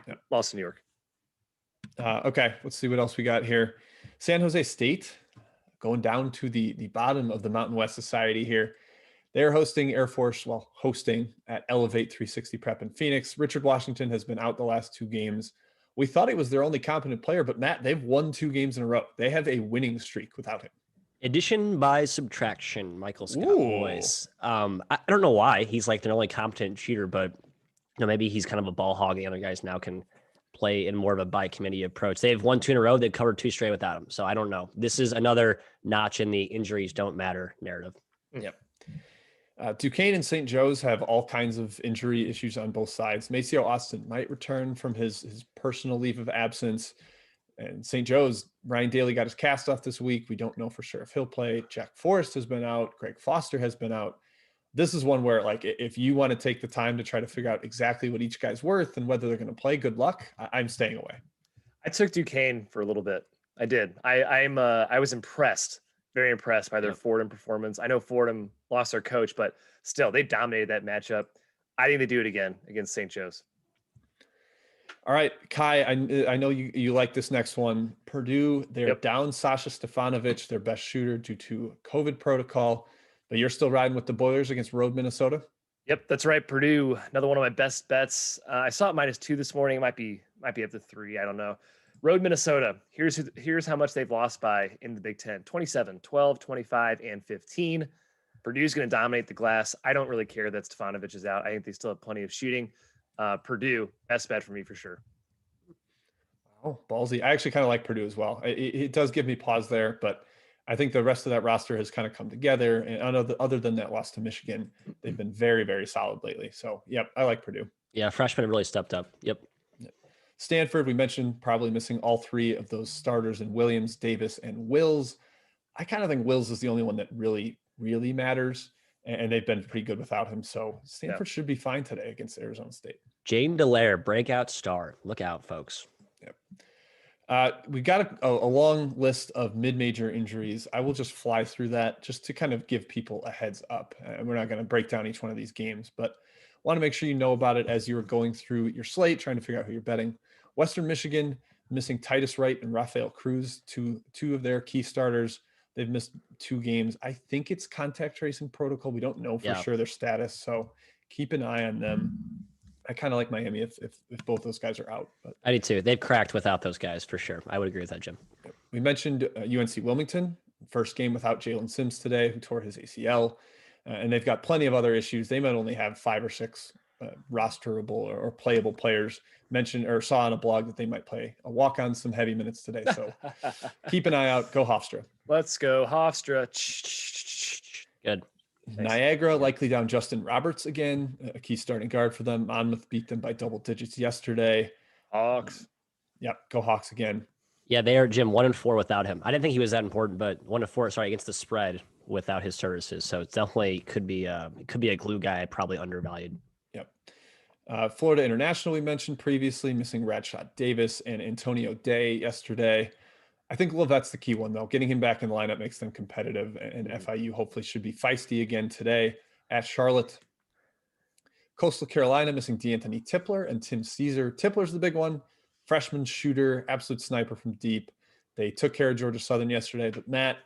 Yeah. Lost in New York. Okay, let's see what else we got here. San Jose State going down to the bottom of the Mountain West Society here. They're hosting at Elevate 360 Prep in Phoenix. Richard Washington has been out the last 2 games. We thought he was their only competent player, but Matt, they've won 2 games in a row. They have a winning streak without him. Addition by subtraction, Michael Scott boys. I don't know why he's like their only competent shooter, but maybe he's kind of a ball hog. The other guys now can play in more of a by committee approach. They've won 2 in a row. They've covered 2 straight without him. So I don't know. This is another notch in the injuries don't matter narrative. Yep. Duquesne and St. Joe's have all kinds of injury issues on both sides. Maceo Austin might return from his personal leave of absence. And St. Joe's, Ryan Daly got his cast off this week. We don't know for sure if he'll play. Jack Forrest has been out. Greg Foster has been out. This is one where, like, if you want to take the time to try to figure out exactly what each guy's worth and whether they're going to play, good luck. I'm staying away. I took Duquesne for a little bit. I did. I was impressed, very impressed by their Fordham performance. I know Fordham lost their coach, but still, they dominated that matchup. I think they do it again against St. Joe's. All right, Kai, I know you like this next one. Purdue, they're down Sasha Stefanovic, their best shooter, due to COVID protocol, but you're still riding with the Boilers against Rhode, Minnesota? Yep, that's right. Purdue, another one of my best bets. I saw it -2 this morning. It might be up to 3. I don't know. Rhode, Minnesota. Here's how much they've lost by in the Big Ten: 27, 12, 25, and 15. Purdue's going to dominate the glass. I don't really care that Stefanovic is out. I think they still have plenty of shooting. Purdue, best bet for me for sure. Oh, ballsy. I actually kind of like Purdue as well. It does give me pause there, but I think the rest of that roster has kind of come together. And other than that loss to Michigan, they've been very, very solid lately. So, yep, I like Purdue. Yeah, freshmen have really stepped up. Yep. Stanford, we mentioned probably missing all 3 of those starters in Williams, Davis, and Wills. I kind of think Wills is the only one that really, really matters. And they've been pretty good without him. So Stanford should be fine today against Arizona State. Jane Dallaire, breakout star. Look out, folks. Yep. We got a long list of mid-major injuries. I will just fly through that just to kind of give people a heads up. And we're not going to break down each one of these games, but want to make sure you know about it as you were going through your slate, trying to figure out who you're betting. Western Michigan missing Titus Wright and Rafael Cruz, two of their key starters. They've missed 2 games. I think it's contact tracing protocol. We don't know for sure their status, so keep an eye on them. I kind of like Miami if both those guys are out. But I do too. They've cracked without those guys for sure. I would agree with that, Jim. We mentioned UNC Wilmington, first game without Jalen Sims today, who tore his ACL, and they've got plenty of other issues. They might only have 5 or 6 rosterable or playable players. Mentioned or saw on a blog that they might play a walk on some heavy minutes today. So keep an eye out. Go Hofstra. Let's go Hofstra. Good. Thanks. Niagara likely down Justin Roberts again, a key starting guard for them. Monmouth beat them by double digits yesterday. Hawks. Yep, go Hawks again. Yeah, they are, Jim, 1-4 without him. I didn't think he was that important, but 1-4, against the spread without his services. So it definitely could be a glue guy, probably undervalued. Yep. Florida International, we mentioned previously, missing Radshot Davis and Antonio Day yesterday. I think Levette's the key one, though. Getting him back in the lineup makes them competitive, and FIU hopefully should be feisty again today at Charlotte. Coastal Carolina missing DeAnthony Tipler and Tim Caesar. Tipler's the big one. Freshman shooter, absolute sniper from deep. They took care of Georgia Southern yesterday, but Matt,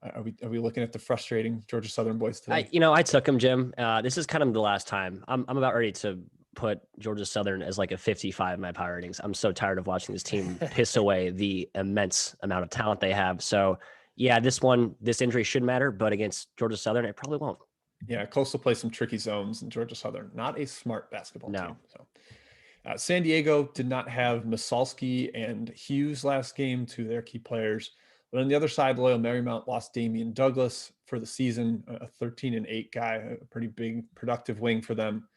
are we looking at the frustrating Georgia Southern boys today? I took them, Jim. This is kind of the last time. I'm about ready to put Georgia Southern as like a 55 in my power ratings. I'm so tired of watching this team piss away the immense amount of talent they have. So yeah, this injury should matter, but against Georgia Southern, it probably won't. Yeah, Coastal plays some tricky zones in Georgia Southern. Not a smart basketball team. So San Diego did not have Masalski and Hughes last game, 2 of their key players. But on the other side, Loyola Marymount lost Damian Douglas for the season, a 13-8 guy, a pretty big productive wing for them.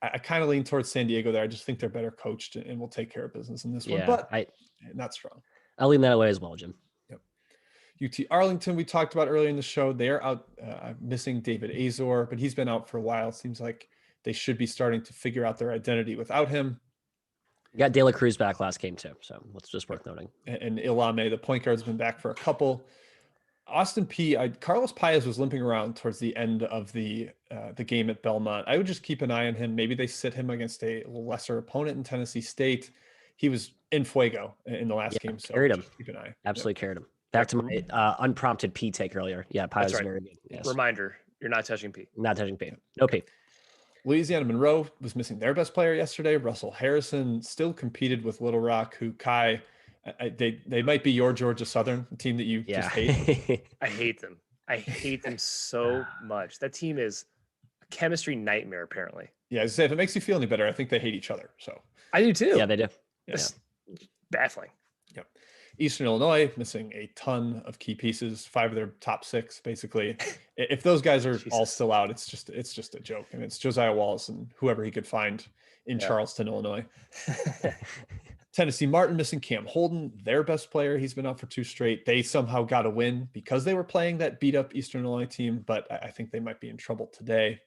I kind of lean towards San Diego there. I just think they're better coached and will take care of business in this one, but not strong. I'll lean that way as well, Jim. Yep. UT Arlington, we talked about earlier in the show. They are out missing David Azor, but he's been out for a while. It seems like they should be starting to figure out their identity without him. You got De La Cruz back last game too, so that's just worth noting. And Ilame, the point guard's been back for a couple. Austin P. Carlos Paez was limping around towards the end of the game at Belmont. I would just keep an eye on him. Maybe they sit him against a lesser opponent in Tennessee State. He was in fuego in the last game, so carried him. Keep an eye. Absolutely carried him. Back to my unprompted P take earlier. Yeah, Paez is very good. Yes. Reminder: you're not touching P. Not touching P. No P. Louisiana Monroe was missing their best player yesterday. Russell Harrison still competed with Little Rock, who Kai. They might be your Georgia Southern, the team that you just hate. I hate them. I hate them so much. That team is a chemistry nightmare, apparently. Yeah, as I say, if it makes you feel any better, I think they hate each other. So I do too. Yeah, they do. It's baffling. Yep. Eastern Illinois missing a ton of key pieces, 5 of their top 6, basically. If those guys are all still out, it's just a joke. And it's Josiah Wallace and whoever he could find in Charleston, Illinois. Tennessee Martin missing Cam Holden, their best player. He's been out for 2 straight. They somehow got a win because they were playing that beat up Eastern Illinois team, but I think they might be in trouble today.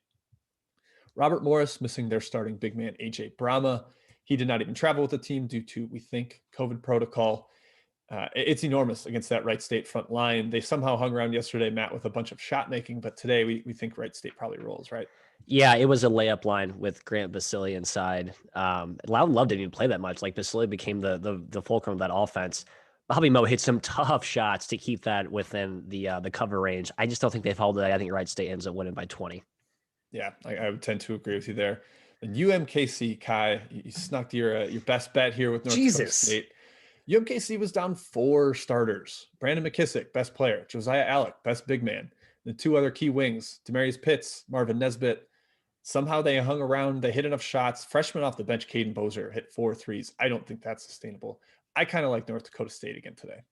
Robert Morris missing their starting big man, AJ Brahma. He did not even travel with the team due to, we think, COVID protocol. It's enormous against that Wright State front line. They somehow hung around yesterday, Matt, with a bunch of shot making, but today we think Wright State probably rolls, right? Yeah, it was a layup line with Grant Basile inside. Loudon Love didn't even play that much. Like Basile became the fulcrum of that offense. Bobby Moe hit some tough shots to keep that within the cover range. I just don't think they followed that. I think Wright State ends up winning by 20. Yeah, I would tend to agree with you there. And UMKC, Kai, you snuck your best bet here with North Dakota State. UMKC was down 4 starters. Brandon McKissick, best player. Josiah Alec, best big man. The 2 other key wings, Demarius Pitts, Marvin Nesbitt. Somehow they hung around. They hit enough shots. Freshman off the bench, Caden Bozer, hit 4 threes. I don't think that's sustainable. I kind of like North Dakota State again today.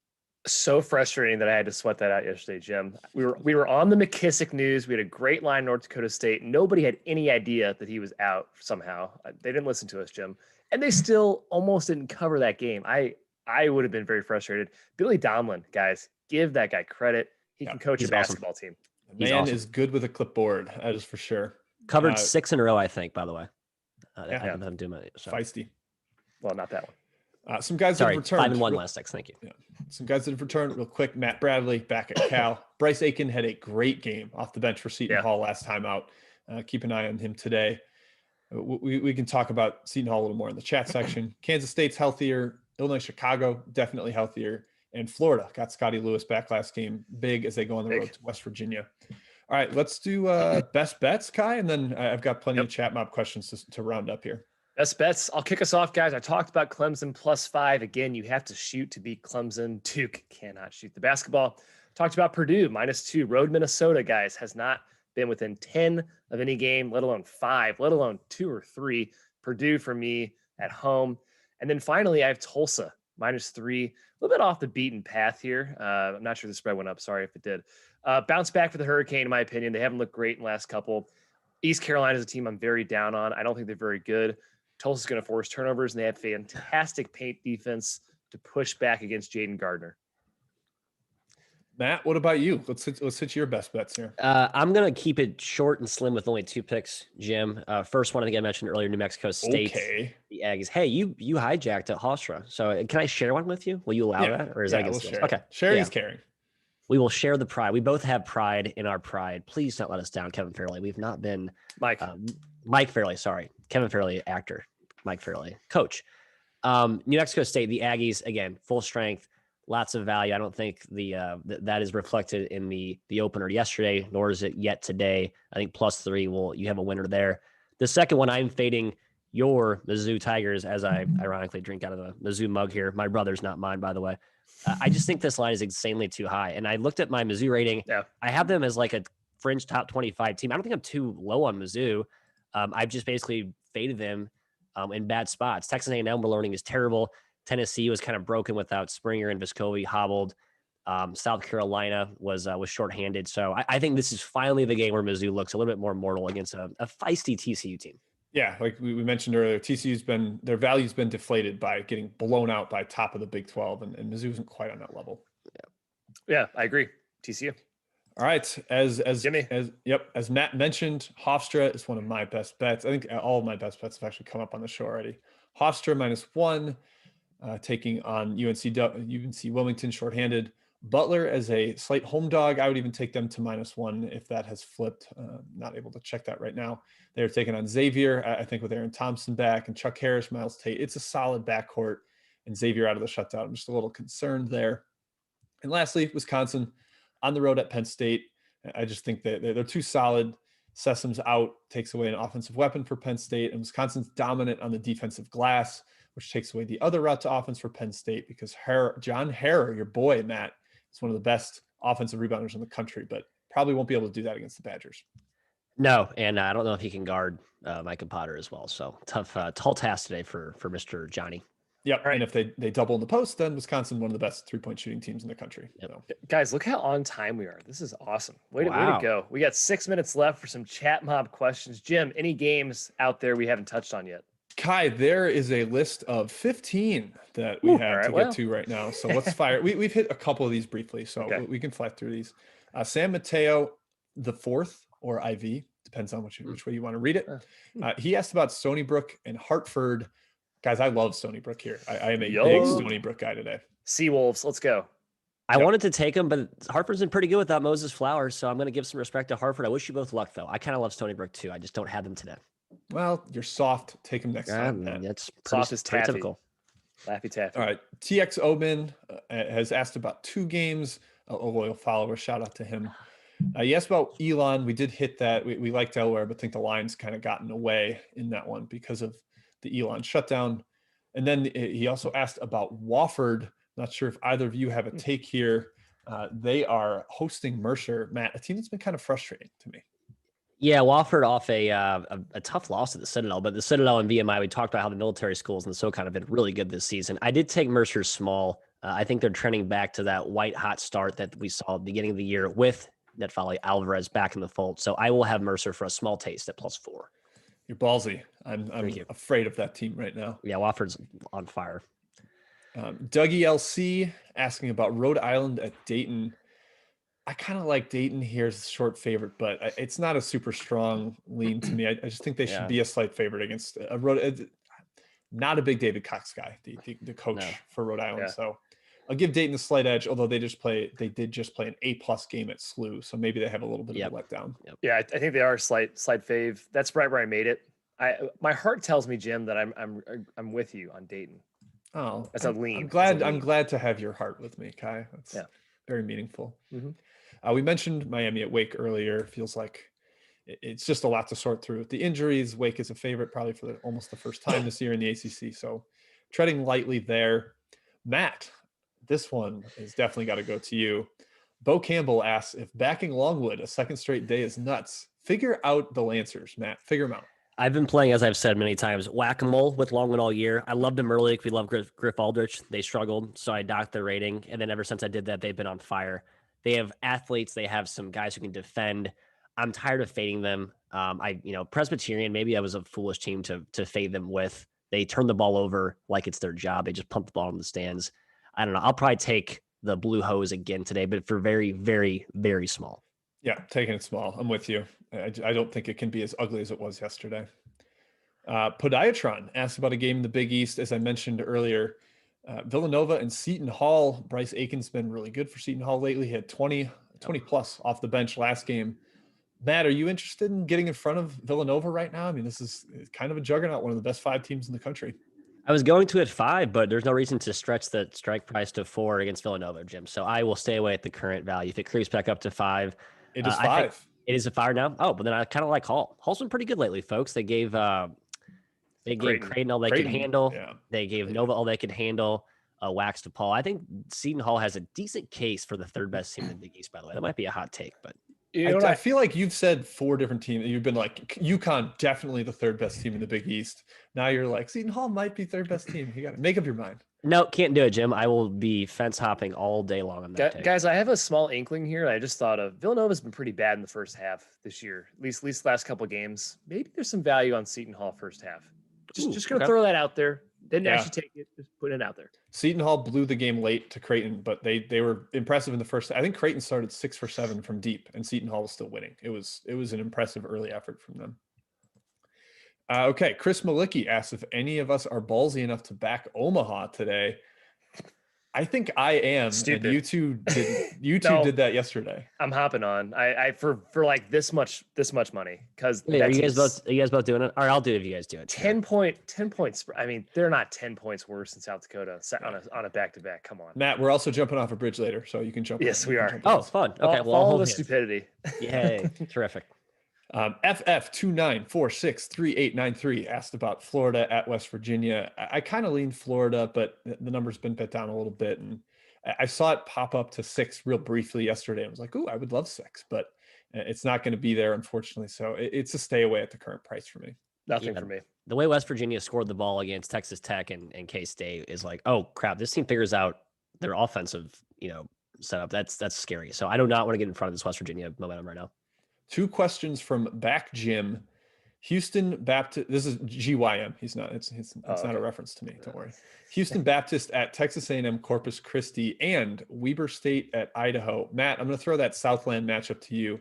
So frustrating that I had to sweat that out yesterday, Jim. We were on the McKissick news. We had a great line, North Dakota State. Nobody had any idea that he was out somehow. They didn't listen to us, Jim. And they still almost didn't cover that game. I would have been very frustrated. Billy Domlin, guys, give that guy credit. He can coach a basketball team. The man is good with a clipboard. That is for sure. Covered 6 in a row, I think, by the way. I'm doing it. So. Feisty. Well, not that one. Some guys that have returned. 5 and 1 last 6. Thank you. Yeah. Some guys that have returned real quick. Matt Bradley back at Cal. Bryce Aiken had a great game off the bench for Seton Hall last time out. Keep an eye on him today. We can talk about Seton Hall a little more in the chat section. Kansas State's healthier. Illinois, Chicago, definitely healthier. And Florida got Scotty Lewis back last game, big as they go on the road to West Virginia. All right, let's do best bets, Kai, and then I've got plenty of chat mob questions to round up here. Best bets. I'll kick us off, guys. I talked about Clemson +5. Again, you have to shoot to beat Clemson. Duke cannot shoot the basketball. Talked about Purdue -2. Rhode, Minnesota, guys, has not been within 10 of any game, let alone 5, let alone 2 or 3. Purdue for me at home. And then finally, I have Tulsa -3, a little bit off the beaten path here. I'm not sure the spread went up. Sorry if it did. Bounce back for the Hurricane, in my opinion. They haven't looked great in the last couple. East Carolina is a team I'm very down on. I don't think they're very good. Tulsa's going to force turnovers, and they have fantastic paint defense to push back against Jaden Gardner. Matt, what about you? Let's hit your best bets here. I'm going to keep it short and slim with only 2 picks, Jim. First one, I think I mentioned earlier, New Mexico State. Okay. The Aggies. Hey, you hijacked at Hofstra. So can I share one with you? Will you allow that? Or is that against we'll okay. Sharing is caring. We will share the pride. We both have pride in our pride. Please don't let us down, Kevin Fairley. We've not been Mike Fairley. Sorry. Kevin Fairley, actor. Mike Fairley, coach. New Mexico State, the Aggies, again, full strength. Lots of value. I don't think that is reflected in the opener yesterday, nor is it yet today. I think +3 you have a winner there. The second one, I'm fading your Mizzou Tigers as I ironically drink out of the Mizzou mug here. My brother's, not mine, by the way. I just think this line is insanely too high. And I looked at my Mizzou rating. Yeah. I have them as like a fringe top 25 team. I don't think I'm too low on Mizzou. I've just basically faded them in bad spots. Texas A&M, we're learning, is terrible. Tennessee was kind of broken without Springer and Vescovi hobbled. South Carolina was shorthanded. So I think this is finally the game where Mizzou looks a little bit more mortal against a feisty TCU team. Yeah, like we mentioned earlier, their value's been deflated by getting blown out by top of the Big 12, and Mizzou isn't quite on that level. Yeah, I agree. TCU. All right. Jimmy. As Matt mentioned, Hofstra is one of my best bets. I think all of my best bets have actually come up on the show already. Hofstra -1, taking on UNC Wilmington shorthanded. Butler as a slight home dog. I would even take them to -1 if that has flipped. Not able to check that right now. They're taking on Xavier, I think, with Aaron Thompson back and Chuck Harris, Miles Tate. It's a solid backcourt, and Xavier out of the shutdown. I'm just a little concerned there. And lastly, Wisconsin on the road at Penn State. I just think that they're too solid. Sessoms out takes away an offensive weapon for Penn State, and Wisconsin's dominant on the defensive glass, which takes away the other route to offense for Penn State because John Harrer, your boy, Matt, is one of the best offensive rebounders in the country, but probably won't be able to do that against the Badgers. No, and I don't know if he can guard Micah Potter as well. So tough, tall task today for Mr. Johnny. Yep. Right. And if they double in the post, then Wisconsin, one of the best 3-point shooting teams in the country. Yep. So. Guys, look how on time we are. This is awesome. Way to go. We got 6 minutes left for some chat mob questions. Jim, any games out there we haven't touched on yet? Kai, there is a list of 15 that we have to get to right now. So let's fire. We've hit a couple of these briefly, so we can fly through these. San Mateo the fourth, or IV, depends on which way you want to read it. He asked about Stony Brook and Hartford. Guys, I love Stony Brook here. I am a big Stony Brook guy today. Seawolves, let's go. I wanted to take him, but Hartford's been pretty good without Moses Flowers, so I'm going to give some respect to Hartford. I wish you both luck, though. I kind of love Stony Brook, too. I just don't have them today. Well, you're soft. Take him next time. That's soft as pretty typical. Laffy Taffy. All right. TX Oben has asked about 2 games. A loyal follower. Shout out to him. He asked about Elon. We did hit that. We like Delaware, but think the line's kind of gotten away in that one because of the Elon shutdown. And then he also asked about Wofford. Not sure if either of you have a take here. They are hosting Mercer. Matt, a team that's been kind of frustrating to me. Yeah, Wofford off a tough loss to the Citadel, but the Citadel and VMI, we talked about how the military schools and SoCon have been really good this season. I did take Mercer small. I think they're trending back to that white hot start that we saw at the beginning of the year with Netfali Alvarez back in the fold. So I will have Mercer for a small taste at +4. You're ballsy. I'm afraid of that team right now. Yeah, Wofford's on fire. Dougie LC asking about Rhode Island at Dayton. I kind of like Dayton here as a short favorite, but it's not a super strong lean to me. I just think they should be a slight favorite against a Rhode. Not a big David Cox guy, the coach for Rhode Island. Yeah. So I'll give Dayton a slight edge, although they did just play an A+ game at SLU, so maybe they have a little bit of a letdown. Yep. Yeah, I think they are slight fave. That's right where I made it. My heart tells me, Jim, that I'm with you on Dayton. Oh, that's a lean. I'm glad to have your heart with me, Kai. That's very meaningful. Mm-hmm. We mentioned Miami at Wake earlier. Feels like it's just a lot to sort through. The injuries, Wake is a favorite probably for almost the first time this year in the ACC. So treading lightly there. Matt, this one has definitely got to go to you. Bo Campbell asks if backing Longwood a second straight day is nuts. Figure out the Lancers, Matt. Figure them out. I've been playing, as I've said many times, whack-a-mole with Longwood all year. I loved them early. We love Griff Aldrich. They struggled, so I docked their rating. And then ever since I did that, they've been on fire. They have athletes. They have some guys who can defend. I'm tired of fading them. Presbyterian, maybe I was a foolish team to fade them with. They turn the ball over like it's their job. They just pump the ball in the stands. I don't know. I'll probably take the Blue Hose again today, but for very, very, very small. Yeah, taking it small. I'm with you. I don't think it can be as ugly as it was yesterday. Podiatron asked about a game in the Big East. As I mentioned earlier, Villanova and Seton Hall. Bryce Aiken's been really good for Seton Hall lately. He had 20 plus off the bench last game. Matt, are you interested in getting in front of Villanova right now? I mean, this is kind of a juggernaut, one of the best 5 teams in the country. I was going to at 5, but there's no reason to stretch the strike price to 4 against Villanova, Jim. So I will stay away at the current value. If it creeps back up to 5. It is 5. It is a 5 now. Oh, but then I kind of like Hall. Hall's been pretty good lately, folks. They gave Creighton all they could handle. Yeah. They gave Nova all they could handle. Wax to Paul. I think Seton Hall has a decent case for the 3rd best team in the Big East, by the way. That might be a hot take, but I feel like you've said 4 different teams. You've been like UConn, definitely the 3rd best team in the Big East. Now you're like Seton Hall might be 3rd best team. You got to make up your mind. No, can't do it, Jim. I will be fence hopping all day long on that. Guys, I have a small inkling here. I just thought of Villanova's been pretty bad in the first half this year, at least last couple of games. Maybe there's some value on Seton Hall first half. Just gonna throw that out there. Didn't actually take it, just put it out there. Seton Hall blew the game late to Creighton, but they were impressive in the first. I think Creighton started 6 for 7 from deep, and Seton Hall was still winning. It was an impressive early effort from them. Okay, Chris Malicki asks if any of us are ballsy enough to back Omaha today. I think I am. Stupid. And you two did. You two did that yesterday. I'm hopping on. I for like this much money because are you guys both doing it? Or I'll do it if you guys do it. 10 points. I mean, they're not 10 points worse in South Dakota on a back-to-back. Come on, Matt. We're also jumping off a bridge later, so you can jump. Yes, we are. Oh, fun. Okay, well, all the stupidity. Yay, terrific. FF29463893 asked about Florida at West Virginia. I kind of lean Florida, but the number's been bet down a little bit. And I saw it pop up to 6 real briefly yesterday. I was like, ooh, I would love 6, but it's not going to be there, unfortunately. So it's a stay away at the current price for me. Nothing for me. The way West Virginia scored the ball against Texas Tech and K-State is like, oh, crap, this team figures out their offensive, setup. That's scary. So I do not want to get in front of this West Virginia momentum right now. 2 questions from Back Jim. Houston Baptist. This is GYM. He's not. It's not a reference to me. Don't worry. Houston Baptist at Texas A&M Corpus Christi and Weber State at Idaho. Matt, I'm going to throw that Southland matchup to you.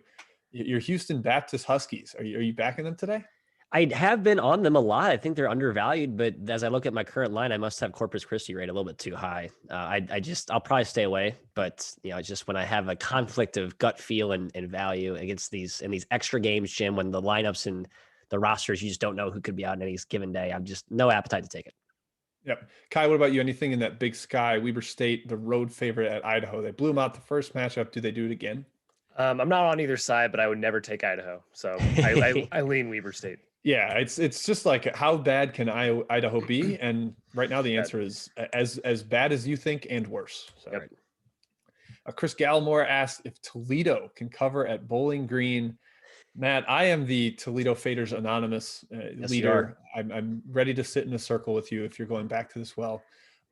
Your Houston Baptist Huskies. Are you backing them today? I have been on them a lot. I think they're undervalued, but as I look at my current line, I must have Corpus Christi rated a little bit too high. I'll probably stay away, but it's just when I have a conflict of gut feel and value against these extra games, Jim, when the lineups and the rosters, you just don't know who could be out on any given day. I'm just no appetite to take it. Yep. Kai, what about you? Anything in that Big Sky, Weber State, the road favorite at Idaho? They blew them out the first matchup. Do they do it again? I'm not on either side, but I would never take Idaho. So I lean Weber State. Yeah, it's just like, how bad can Idaho be? And right now the answer is as bad as you think and worse. So, Chris Gallimore asked if Toledo can cover at Bowling Green. Matt, I am the Toledo Faders Anonymous leader. I'm ready to sit in a circle with you if you're going back to this well.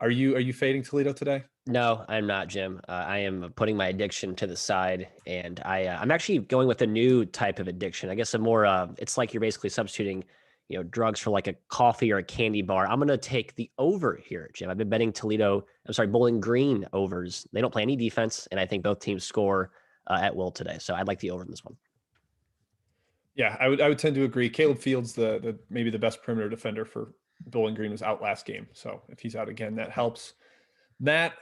Are you fading Toledo today? No, I'm not, Jim. I am putting my addiction to the side, and I'm actually going with a new type of addiction. I guess a more it's like you're basically substituting, drugs for like a coffee or a candy bar. I'm going to take the over here, Jim. I've been betting Bowling Green overs. They don't play any defense, and I think both teams score at will today. So I'd like the over in this one. Yeah, I would tend to agree. Caleb Fields, the maybe the best perimeter defender for Bowling Green, was out last game. So if he's out again, that helps. Matt,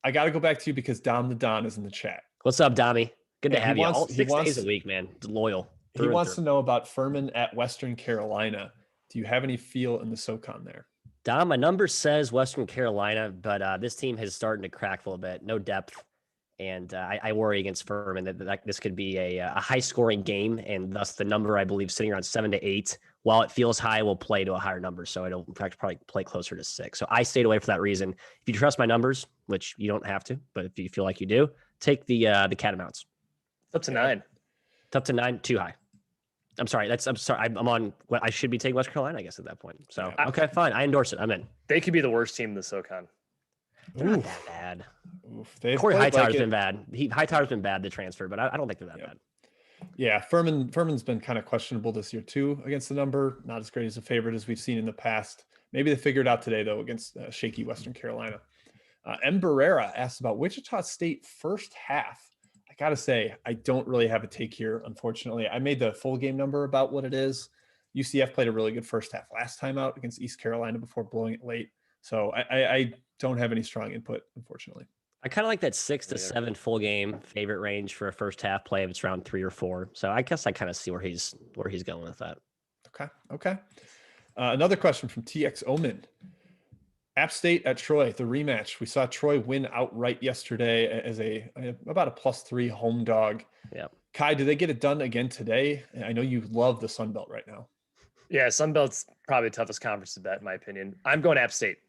I got to go back to you because Dom the Don is in the chat. What's up, Dommy? Good to have you. All 6 days a week, man. Loyal. He wants to know about Furman at Western Carolina. Do you have any feel in the SoCon there? Dom, my number says Western Carolina, but this team has started to crack a little bit. No depth. And I worry against Furman that this could be a high-scoring game, and thus the number, I believe, sitting around 7 to 8. While it feels high, will play to a higher number, so it'll in fact probably play closer to 6. So I stayed away for that reason. If you trust my numbers, which you don't have to, but if you feel like you do, take the Catamounts. It's up to 9. It's up to 9, too high. I'm sorry. I'm on what I should be taking West Carolina, I guess, at that point. So okay, fine. I endorse it. I'm in. They could be the worst team in the SoCon. They're not that bad. Oof. Corey Hightower's been bad. Hightower's been bad to transfer, but I don't think they're that bad. Yeah, Furman's been kind of questionable this year too against the number. Not as great as a favorite as we've seen in the past. Maybe they figured out today though against shaky Western Carolina. M. Barrera asked about Wichita State first half. I gotta say, I don't really have a take here. Unfortunately, I made the full game number about what it is. UCF played a really good first half last time out against East Carolina before blowing it late. So I don't have any strong input, unfortunately. I kind of like that 6 to 7 full game favorite range for a first half play if it's around 3 or 4. So I guess I kind of see where he's going with that. Okay. Another question from TX Omen. App State at Troy, the rematch. We saw Troy win outright yesterday as about a +3 home dog. Yeah. Kai, do they get it done again today? I know you love the Sun Belt right now. Yeah, Sun Belt's probably the toughest conference to bet, in my opinion. I'm going App State.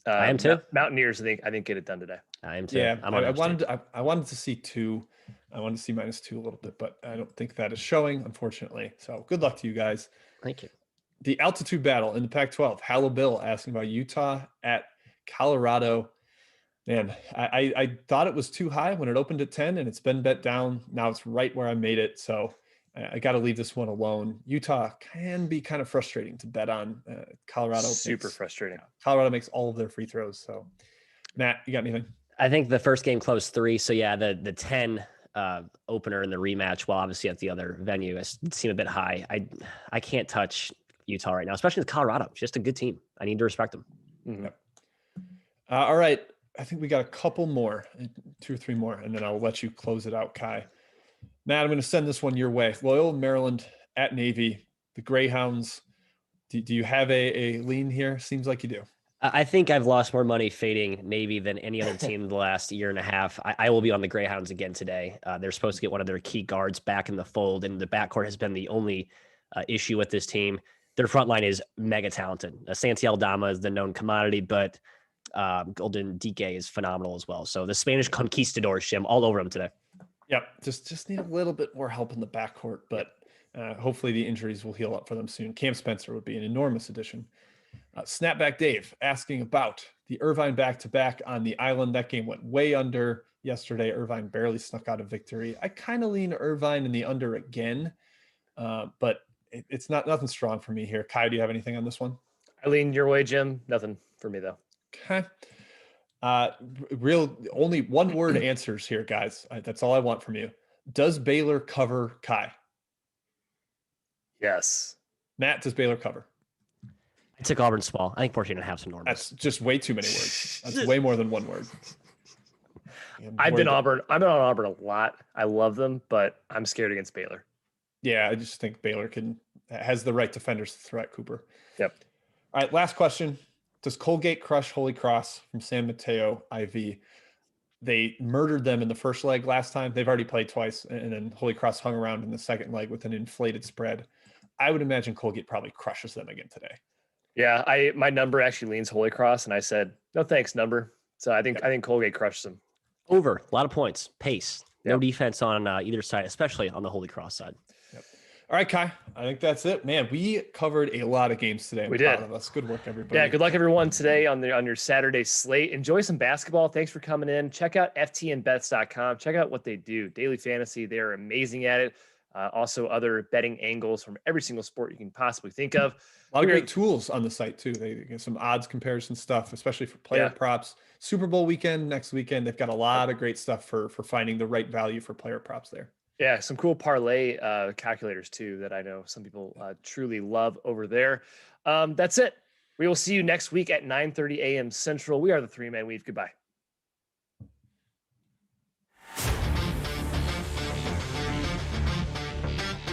I am too. Mountaineers, I think get it done today. I am too. Yeah, I wanted to see 2. I wanted to see -2 a little bit, but I don't think that is showing, unfortunately. So good luck to you guys. Thank you. The altitude battle in the Pac-12. Hallow Bill asking about Utah at Colorado. Man, I thought it was too high when it opened at 10, and it's been bet down. Now it's right where I made it. So I got to leave this one alone. Utah can be kind of frustrating to bet on. Colorado super frustrating. Colorado makes all of their free throws. So, Matt, you got anything? I think the first game closed 3. So yeah, the 10 opener in the rematch, while obviously at the other venue, it seemed a bit high. I can't touch Utah right now, especially with Colorado. It's just a good team. I need to respect them. Mm-hmm. Yep. All right. I think we got a couple more, 2 or 3 more, and then I'll let you close it out, Kai. Matt, I'm going to send this one your way. Loyola Maryland at Navy, the Greyhounds. Do you have a lean here? Seems like you do. I think I've lost more money fading Navy than any other team in the last year and a half. I will be on the Greyhounds again today. They're supposed to get one of their key guards back in the fold, and the backcourt has been the only issue with this team. Their front line is mega talented. Santi Aldama is the known commodity, but Golden Dike is phenomenal as well. So the Spanish conquistadors, Shim, all over them today. Yep, just need a little bit more help in the backcourt, but hopefully the injuries will heal up for them soon. Cam Spencer would be an enormous addition. Snapback Dave asking about the Irvine back-to-back on the island. That game went way under yesterday. Irvine barely snuck out a victory. I kind of lean Irvine in the under again, but it's nothing strong for me here. Kai, do you have anything on this one? I lean your way, Jim. Nothing for me, though. Okay. Only one word answers here, guys. That's all I want from you. Does Baylor cover Kai? Yes. Matt, does Baylor cover? I took Auburn small. I think 14.5 is enormous. That's just way too many words. That's way more than one word. I've been on Auburn a lot. I love them, but I'm scared against Baylor. Yeah, I just think Baylor has the right defenders to throw at Cooper. Yep. All right, last question. Does Colgate crush Holy Cross from San Mateo IV? They murdered them in the first leg last time. They've already played twice, and then Holy Cross hung around in the second leg with an inflated spread. I would imagine Colgate probably crushes them again today. Yeah, my number actually leans Holy Cross, and I said, no thanks, number. So I think Colgate crushes them. Over. A lot of points. Pace. No defense on either side, especially on the Holy Cross side. Yep. All right, Kai. I think that's it. Man, we covered a lot of games today. We did. Of us. Good work, everybody. Yeah, good luck, everyone, today on your Saturday slate. Enjoy some basketball. Thanks for coming in. Check out ftnbets.com. Check out what they do. Daily fantasy. They are amazing at it. Also, other betting angles from every single sport you can possibly think of. A lot of great tools on the site, too. They get some odds comparison stuff, especially for player props. Super Bowl weekend, next weekend, they've got a lot of great stuff for finding the right value for player props there. Yeah, some cool parlay calculators, too, that I know some people truly love over there. That's it. We will see you next week at 9:30 a.m. Central. We are the 3-Man Weave. Goodbye.